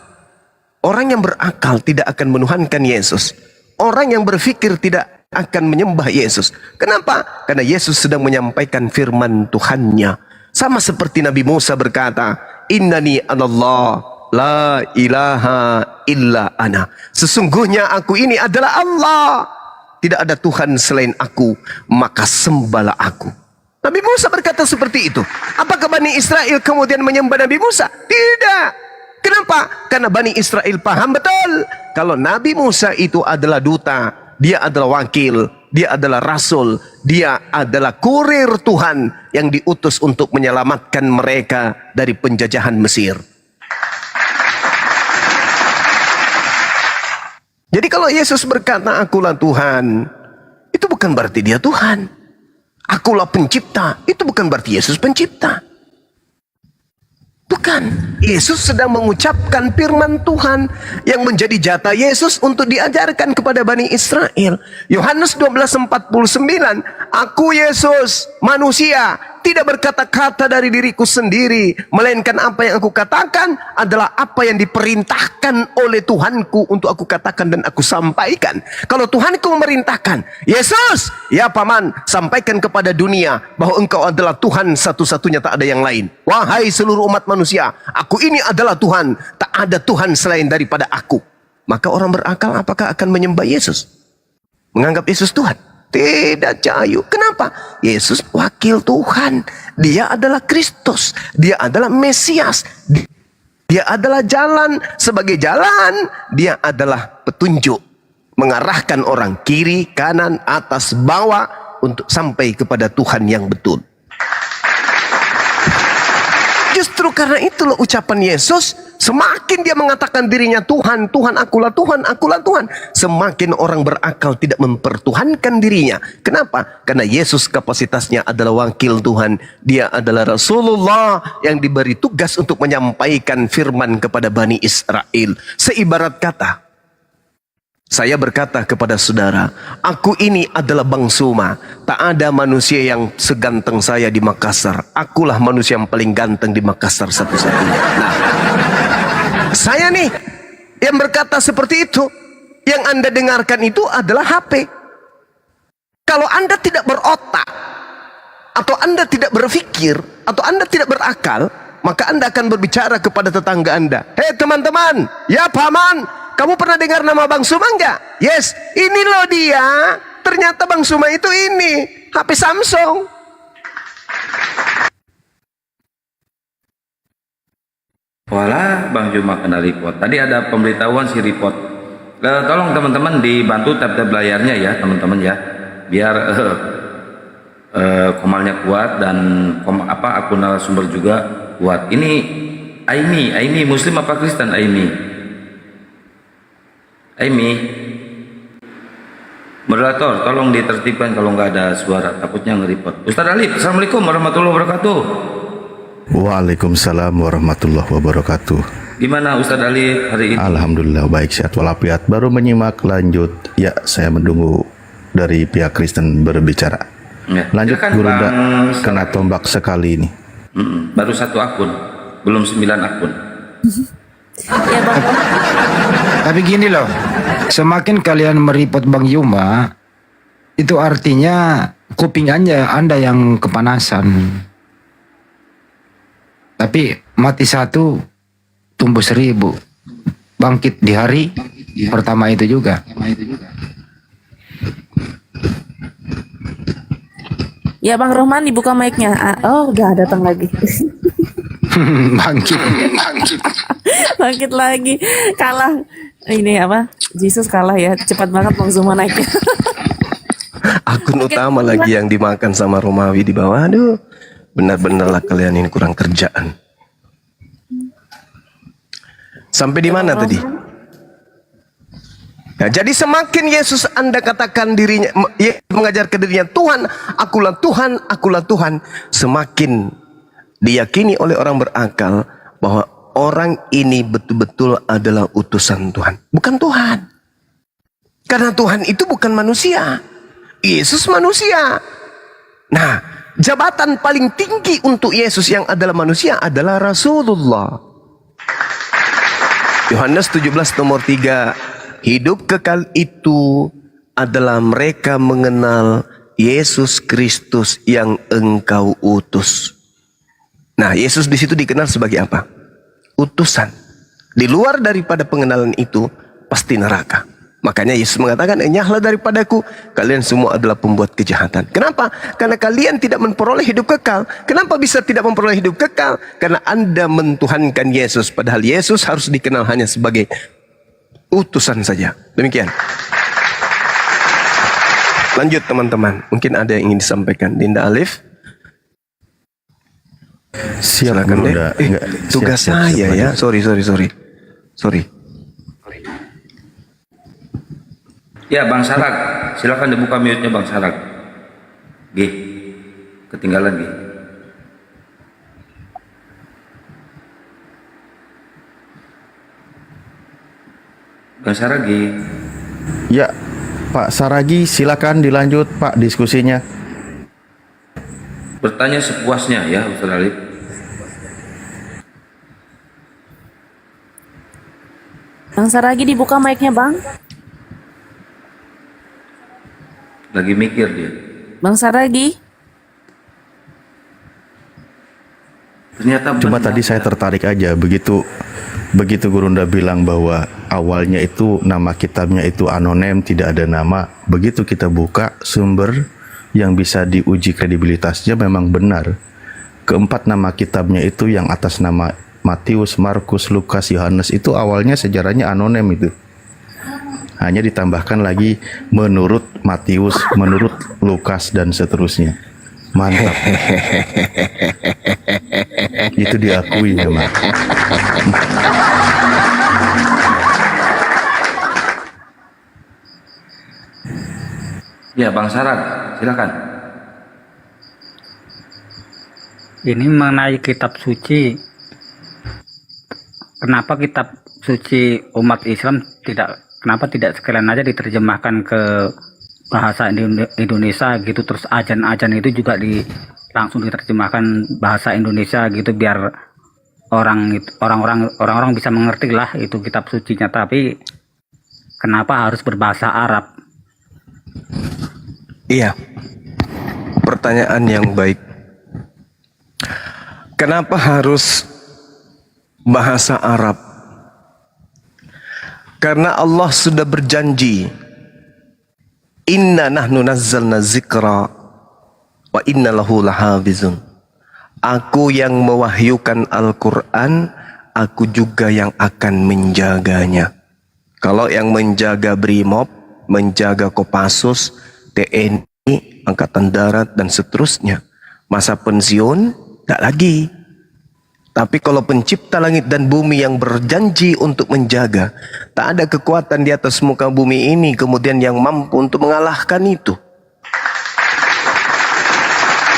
Orang yang berakal tidak akan menuhankan Yesus. Orang yang berfikir tidak akan menyembah Yesus. Kenapa? Karena Yesus sedang menyampaikan firman Tuhannya. Sama seperti Nabi Musa berkata, Innani anallah. La ilaha illa ana. Sesungguhnya aku ini adalah Allah. Tidak ada Tuhan selain aku. Maka sembahlah aku. Nabi Musa berkata seperti itu. Apakah Bani Israel kemudian menyembah Nabi Musa? Tidak. Kenapa? Karena Bani Israel paham betul. Kalau Nabi Musa itu adalah duta. Dia adalah wakil. Dia adalah rasul. Dia adalah kurir Tuhan. Yang diutus untuk menyelamatkan mereka dari penjajahan Mesir. Jadi kalau Yesus berkata akulah Tuhan, itu bukan berarti dia Tuhan. Akulah pencipta, itu bukan berarti Yesus pencipta. Bukan. Yesus sedang mengucapkan firman Tuhan yang menjadi jatah Yesus untuk diajarkan kepada Bani Israel. Yohanes 12:49, aku Yesus manusia, tidak berkata-kata dari diriku sendiri, melainkan apa yang aku katakan adalah apa yang diperintahkan oleh Tuhanku untuk aku katakan dan aku sampaikan. Kalau Tuhanku memerintahkan, Yesus, ya paman, sampaikan kepada dunia bahwa engkau adalah Tuhan satu-satunya, tak ada yang lain. Wahai seluruh umat manusia, aku ini adalah Tuhan, tak ada Tuhan selain daripada aku. Maka orang berakal apakah akan menyembah Yesus? Menganggap Yesus Tuhan? Tidak, Cahayu. Kenapa? Yesus wakil Tuhan. Dia adalah Kristus. Dia adalah Mesias. Dia adalah jalan. Sebagai jalan, dia adalah petunjuk. Mengarahkan orang kiri, kanan, atas, bawah untuk sampai kepada Tuhan yang betul. Justru karena itulah ucapan Yesus, semakin dia mengatakan dirinya Tuhan, Tuhan, akulah Tuhan, akulah Tuhan, semakin orang berakal tidak mempertuhankan dirinya. Kenapa? Karena Yesus kapasitasnya adalah wakil Tuhan. Dia adalah Rasulullah yang diberi tugas untuk menyampaikan firman kepada Bani Israel. Seibarat kata, saya berkata kepada saudara, aku ini adalah Bang Suma. Tak ada manusia yang seganteng saya di Makassar. Akulah manusia yang paling ganteng di Makassar satu-satunya. Nah, saya nih yang berkata seperti itu. Yang Anda dengarkan itu adalah HP. Kalau Anda tidak berotak, atau Anda tidak berpikir, atau Anda tidak berakal, maka Anda akan berbicara kepada tetangga Anda. Hei teman-teman, ya paman, kamu pernah dengar nama Bang Suma enggak? Yes, ini loh dia. Ternyata Bang Suma itu ini HP Samsung. Walah, Bang Juma kena report. Tadi ada pemberitahuan si report. Tolong teman-teman dibantu tab-tab layarnya ya teman-teman ya, biar komalnya kuat dan akun narasumber juga kuat. Ini Aimi Muslim apa Kristen Aimi? Moderator, tolong ditertibkan kalau nggak ada suara, takutnya nge-report. Ustaz Ali, Assalamualaikum warahmatullahi wabarakatuh. Waalaikumsalam warahmatullahi wabarakatuh. Gimana Ustaz Ali hari ini? Alhamdulillah baik, sehat walafiat. Baru menyimak, lanjut. Ya, saya menunggu dari pihak Kristen berbicara. Ya, Lanjut silakan, Gurunda, Bang kena tombak sekali ini. Baru 1 akun, belum 9 akun. Ya Bang. Tapi gini loh, semakin kalian meripot Bang Yuma, itu artinya kuping Anda yang kepanasan. Tapi mati 1, tumbuh 1000. Bangkit di hari pertama itu juga. Ya Bang Rohman, dibuka mic-nya. Oh, udah datang lagi. Bangkit. Bangkit lagi. Kalah. Ini apa? Yesus kalah ya. Cepat banget Bang Zuma naiknya. Akun utama lagi yang dimakan sama Romawi di bawah. Aduh, benar-benarlah kalian ini kurang kerjaan. Sampai di mana tadi? Ya, jadi semakin Yesus Anda katakan dirinya, mengajarkan dirinya Tuhan, akulah Tuhan, semakin diyakini oleh orang berakal bahwa orang ini betul-betul adalah utusan Tuhan, bukan Tuhan. Karena Tuhan itu bukan manusia, Yesus manusia. Nah, jabatan paling tinggi untuk Yesus yang adalah manusia adalah Rasulullah. Yohanes 17 nomor 3. Hidup kekal itu adalah mereka mengenal Yesus Kristus yang engkau utus. Nah, Yesus di situ dikenal sebagai apa? Utusan. Di luar daripada pengenalan itu pasti neraka. Makanya Yesus mengatakan, enyahlah daripadaku, kalian semua adalah pembuat kejahatan. Kenapa? Karena kalian tidak memperoleh hidup kekal. Kenapa bisa tidak memperoleh hidup kekal? Karena Anda mentuhankan Yesus, padahal Yesus harus dikenal hanya sebagai utusan saja. Demikian. Lanjut teman-teman. Mungkin ada yang ingin disampaikan. Dinda Alif. Silakan deh. Tugas saya ya. Sorry. Ya Bang Sarak, silakan dibuka mute-nya Bang Sarak. Ketinggalan Bang Saragi. Ya, Pak Saragi, silakan dilanjut Pak diskusinya. Bertanya sepuasnya ya Ustaz Ali. Bang Saragi dibuka mic-nya Bang. Lagi mikir dia. Bang Saragi. Ternyata Cuma tadi saya tertarik aja begitu Gurunda bilang bahwa awalnya itu nama kitabnya itu anonim, tidak ada nama. Begitu kita buka sumber yang bisa diuji kredibilitasnya memang benar. Keempat nama kitabnya itu yang atas nama Matius, Markus, Lukas, Yohanes itu awalnya sejarahnya anonim itu. Hanya ditambahkan lagi menurut Matius, menurut Lukas dan seterusnya. Mantap. Itu diakui memang. Ya Bang Sarak, silakan. Ini mengenai kitab suci. Kenapa kitab suci umat Islam kenapa tidak sekalian aja diterjemahkan ke bahasa Indonesia gitu, terus ajan-ajan itu juga langsung diterjemahkan bahasa Indonesia gitu, biar orang-orang bisa mengerti lah itu kitab sucinya. Tapi kenapa harus berbahasa Arab? Iya, pertanyaan yang baik. Kenapa harus bahasa Arab? Karena Allah sudah berjanji, inna nahnu nazzalna zikra wa inna lahu lahafizun. Aku yang mewahyukan Al-Quran, aku juga yang akan menjaganya. Kalau yang menjaga Brimob, menjaga Kopassus, TNI, Angkatan Darat dan seterusnya, masa pensiun tak lagi. Tapi kalau pencipta langit dan bumi yang berjanji untuk menjaga, tak ada kekuatan di atas muka bumi ini kemudian yang mampu untuk mengalahkan itu.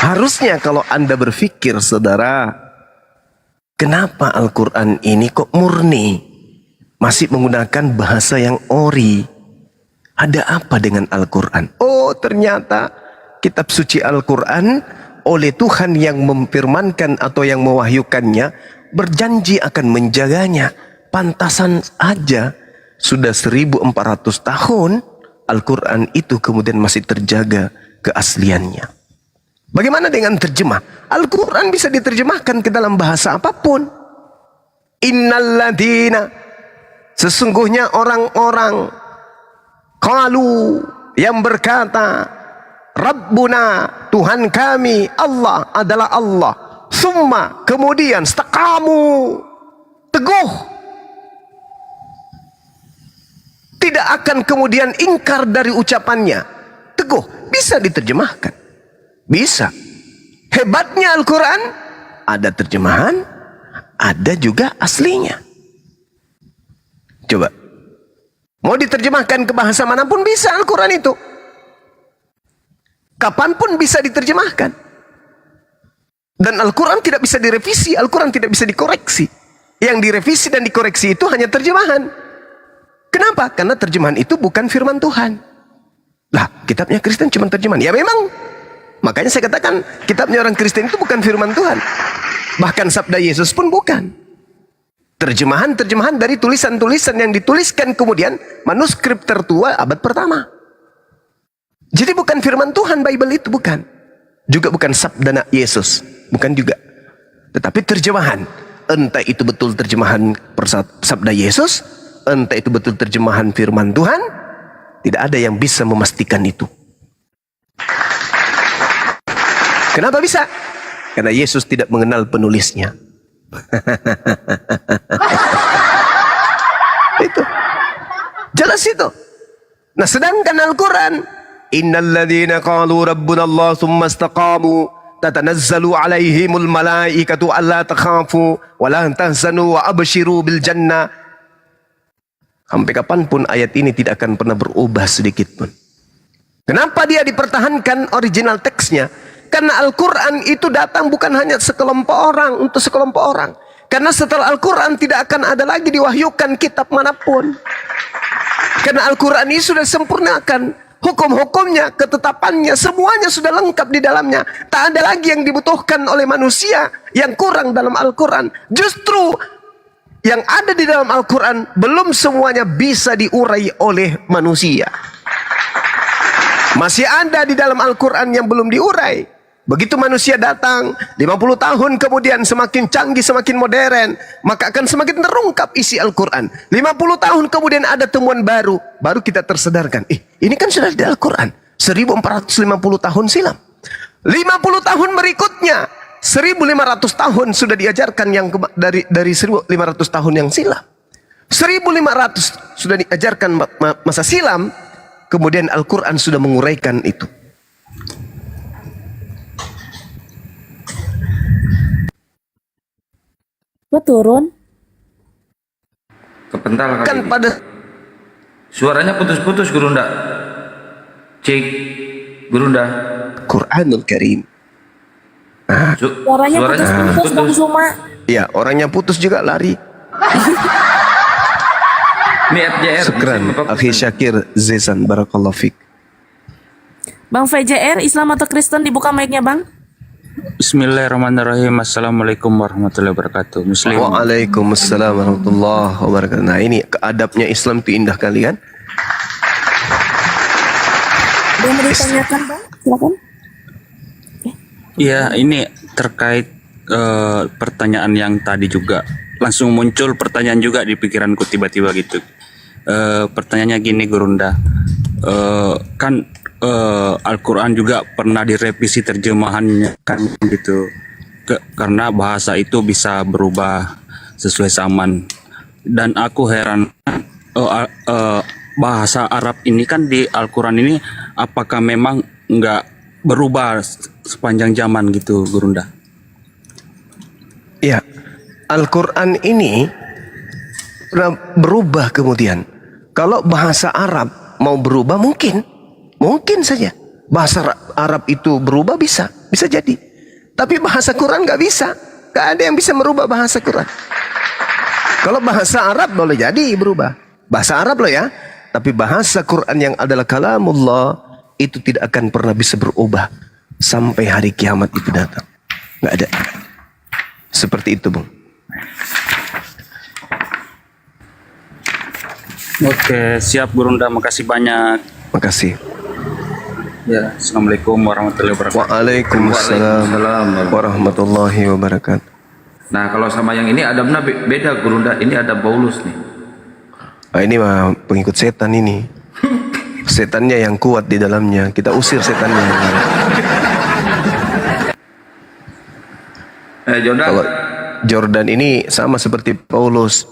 Harusnya kalau Anda berpikir, saudara, kenapa Al-Quran ini kok murni? Masih menggunakan bahasa yang ori. Ada apa dengan Al-Quran? Oh, ternyata kitab suci Al-Quran oleh Tuhan yang memfirmankan atau yang mewahyukannya berjanji akan menjaganya. Pantasan aja sudah 1400 tahun Al-Quran itu kemudian masih terjaga keasliannya. Bagaimana dengan terjemah? Al-Quran bisa diterjemahkan ke dalam bahasa apapun. Innalladzina, sesungguhnya orang-orang, qalu, yang berkata, Rabbuna, Tuhan kami, Allah adalah Allah. Summa, kemudian, istaqamu, teguh. Tidak akan kemudian ingkar dari ucapannya. Teguh, bisa diterjemahkan. Bisa. Hebatnya Al-Quran, ada terjemahan, ada juga aslinya. Coba. Mau diterjemahkan ke bahasa manapun bisa Al-Quran itu. Kapanpun bisa diterjemahkan. Dan Al-Quran tidak bisa direvisi, Al-Quran tidak bisa dikoreksi. Yang direvisi dan dikoreksi itu hanya terjemahan. Kenapa? Karena terjemahan itu bukan firman Tuhan. Lah, kitabnya Kristen cuma terjemahan. Ya memang. Makanya saya katakan, kitabnya orang Kristen itu bukan firman Tuhan. Bahkan sabda Yesus pun bukan. Terjemahan-terjemahan dari tulisan-tulisan yang dituliskan kemudian manuskrip tertua abad pertama. Jadi bukan firman Tuhan Bible itu, bukan. Juga bukan sabda Yesus, bukan juga. Tetapi terjemahan. Entah itu betul terjemahan sabda Yesus, entah itu betul terjemahan firman Tuhan, tidak ada yang bisa memastikan itu. Kenapa bisa? Karena Yesus tidak mengenal penulisnya. Itu. Jelas itu. Nah, sedangkan Al-Quran, innalladzina qalu rabbuna Allah tsumma istaqamu tatanazzalu alaihimul malaikatu alla takhafu wa la tahzanu wa abshiru bil jannah. Sampai kapanpun ayat ini tidak akan pernah berubah sedikit pun. Kenapa dia dipertahankan original teksnya? Karena Al-Quran itu datang bukan hanya sekelompok orang, untuk sekelompok orang. Karena setelah Al-Quran tidak akan ada lagi diwahyukan kitab manapun. Karena Al-Quran ini sudah sempurnakan. Hukum-hukumnya, ketetapannya, semuanya sudah lengkap di dalamnya. Tak ada lagi yang dibutuhkan oleh manusia yang kurang dalam Al-Quran. Justru yang ada di dalam Al-Quran belum semuanya bisa diurai oleh manusia. Masih ada di dalam Al-Quran yang belum diurai. Begitu manusia datang 50 tahun kemudian semakin canggih, semakin modern, maka akan semakin terungkap isi Al-Quran. 50 tahun kemudian ada temuan baru, baru kita tersadarkan, ini kan sudah di Al-Quran 1450 tahun silam. 50 tahun berikutnya 1500 tahun sudah diajarkan yang dari 1500 tahun yang silam. 1500 sudah diajarkan masa silam, kemudian Al-Quran sudah menguraikan itu. Gue turun. Kepental kali Kan ini. pada Suaranya putus-putus, Gurunda. Cek, Gurunda. Quranul Karim. Suaranya putus-putus, Bang Suma. Ya, orangnya putus juga lari. Ini FJR. Syukran, Akhi Syakir Zezan, barakallahu fik. Bang VJR, Islam atau Kristen, dibuka mic-nya, Bang. Bismillahirrahmanirrahim. Assalamualaikum warahmatullahi wabarakatuh. Muslim. Waalaikumsalam warahmatullahi wabarakatuh. Nah, ini keadabnya Islam itu indah kali kan? Ada yang mau ditanyakan, Bang? Silakan. Ya, ini terkait pertanyaan yang tadi juga. Langsung muncul pertanyaan juga di pikiranku tiba-tiba gitu. Pertanyaannya gini, Gurunda. Kan Al-Quran juga pernah direvisi terjemahannya kan gitu, karena bahasa itu bisa berubah sesuai zaman. Dan aku heran, bahasa Arab ini kan di Al-Quran ini apakah memang nggak berubah sepanjang zaman gitu, Gurunda? Ya, Al-Quran ini pernah berubah kemudian. Kalau bahasa Arab mau berubah mungkin saja. Bahasa Arab itu berubah bisa jadi. Tapi bahasa Quran nggak bisa. Nggak ada yang bisa merubah bahasa Quran. Kalau bahasa Arab boleh jadi berubah. Bahasa Arab loh ya. Tapi bahasa Quran yang adalah kalamullah itu tidak akan pernah bisa berubah sampai hari kiamat itu datang. Nggak ada. Seperti itu, Bung. Oke, siap Gurunda, makasih banyak. Makasih. Ya, Assalamualaikum warahmatullahi wabarakatuh. Waalaikumsalam warahmatullahi wabarakatuh. Nah, kalau sama yang ini adabnya beda Gurunda. Ini ada Paulus nih. Ini mah pengikut setan ini. Setannya yang kuat di dalamnya. Kita usir setannya. Jordan. Jordan ini sama seperti Paulus.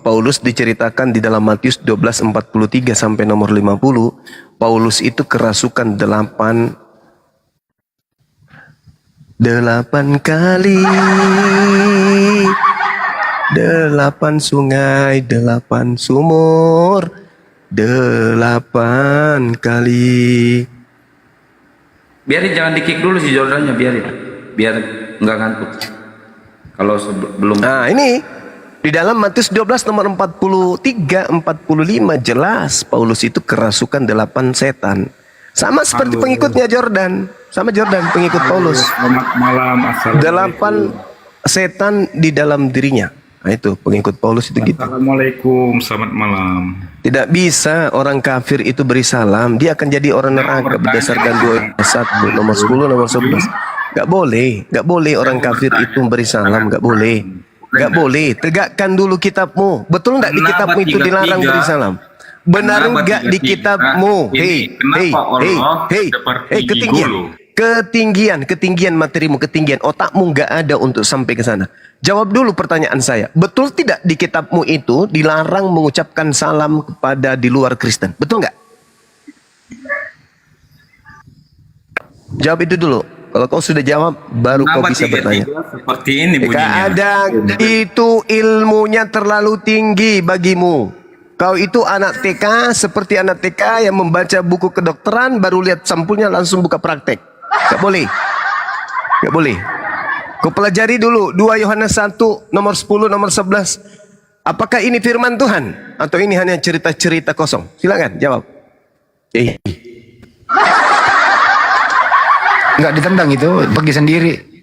Paulus diceritakan di dalam Matius 12:43 sampai nomor 50. Paulus itu kerasukan 8 kali. 8 sungai, 8 sumur, 8 kali. Biarin, jangan di-kick dulu si Jordannya, biarin. Biar nggak ngantuk. Kalau sebelum. Nah ini di dalam Matius 12 nomor 43-45 jelas Paulus itu kerasukan 8 setan. Sama seperti pengikutnya Jordan. Sama Jordan pengikut Paulus. Selamat malam. 8 setan di dalam dirinya. Nah itu pengikut Paulus itu gitu. Assalamualaikum, selamat malam. Tidak bisa orang kafir itu beri salam. Dia akan jadi orang neraka berdasarkan 2 nomor 10 nomor 11. Gak boleh orang kafir itu beri salam, gak boleh. Tegakkan dulu kitabmu. Betul nggak di kitabmu itu dilarang beri salam? Benar nggak di kitabmu? Hei, ketinggian materimu, ketinggian otakmu nggak ada untuk sampai ke sana. Jawab dulu pertanyaan saya. Betul tidak di kitabmu itu dilarang mengucapkan salam kepada di luar Kristen? Betul nggak? Jawab itu dulu. Kalau kau sudah jawab, baru kau bisa bertanya. Seperti ini bunyinya. Kadang itu ilmunya terlalu tinggi bagimu. Kau itu anak TK, seperti anak TK yang membaca buku kedokteran, baru lihat sampulnya langsung buka praktek. Gak boleh. Kau pelajari dulu 2 Yohanes 1 nomor 10 nomor 11. Apakah ini firman Tuhan atau ini hanya cerita-cerita kosong? Silakan jawab. Nggak ditendang itu, pergi sendiri.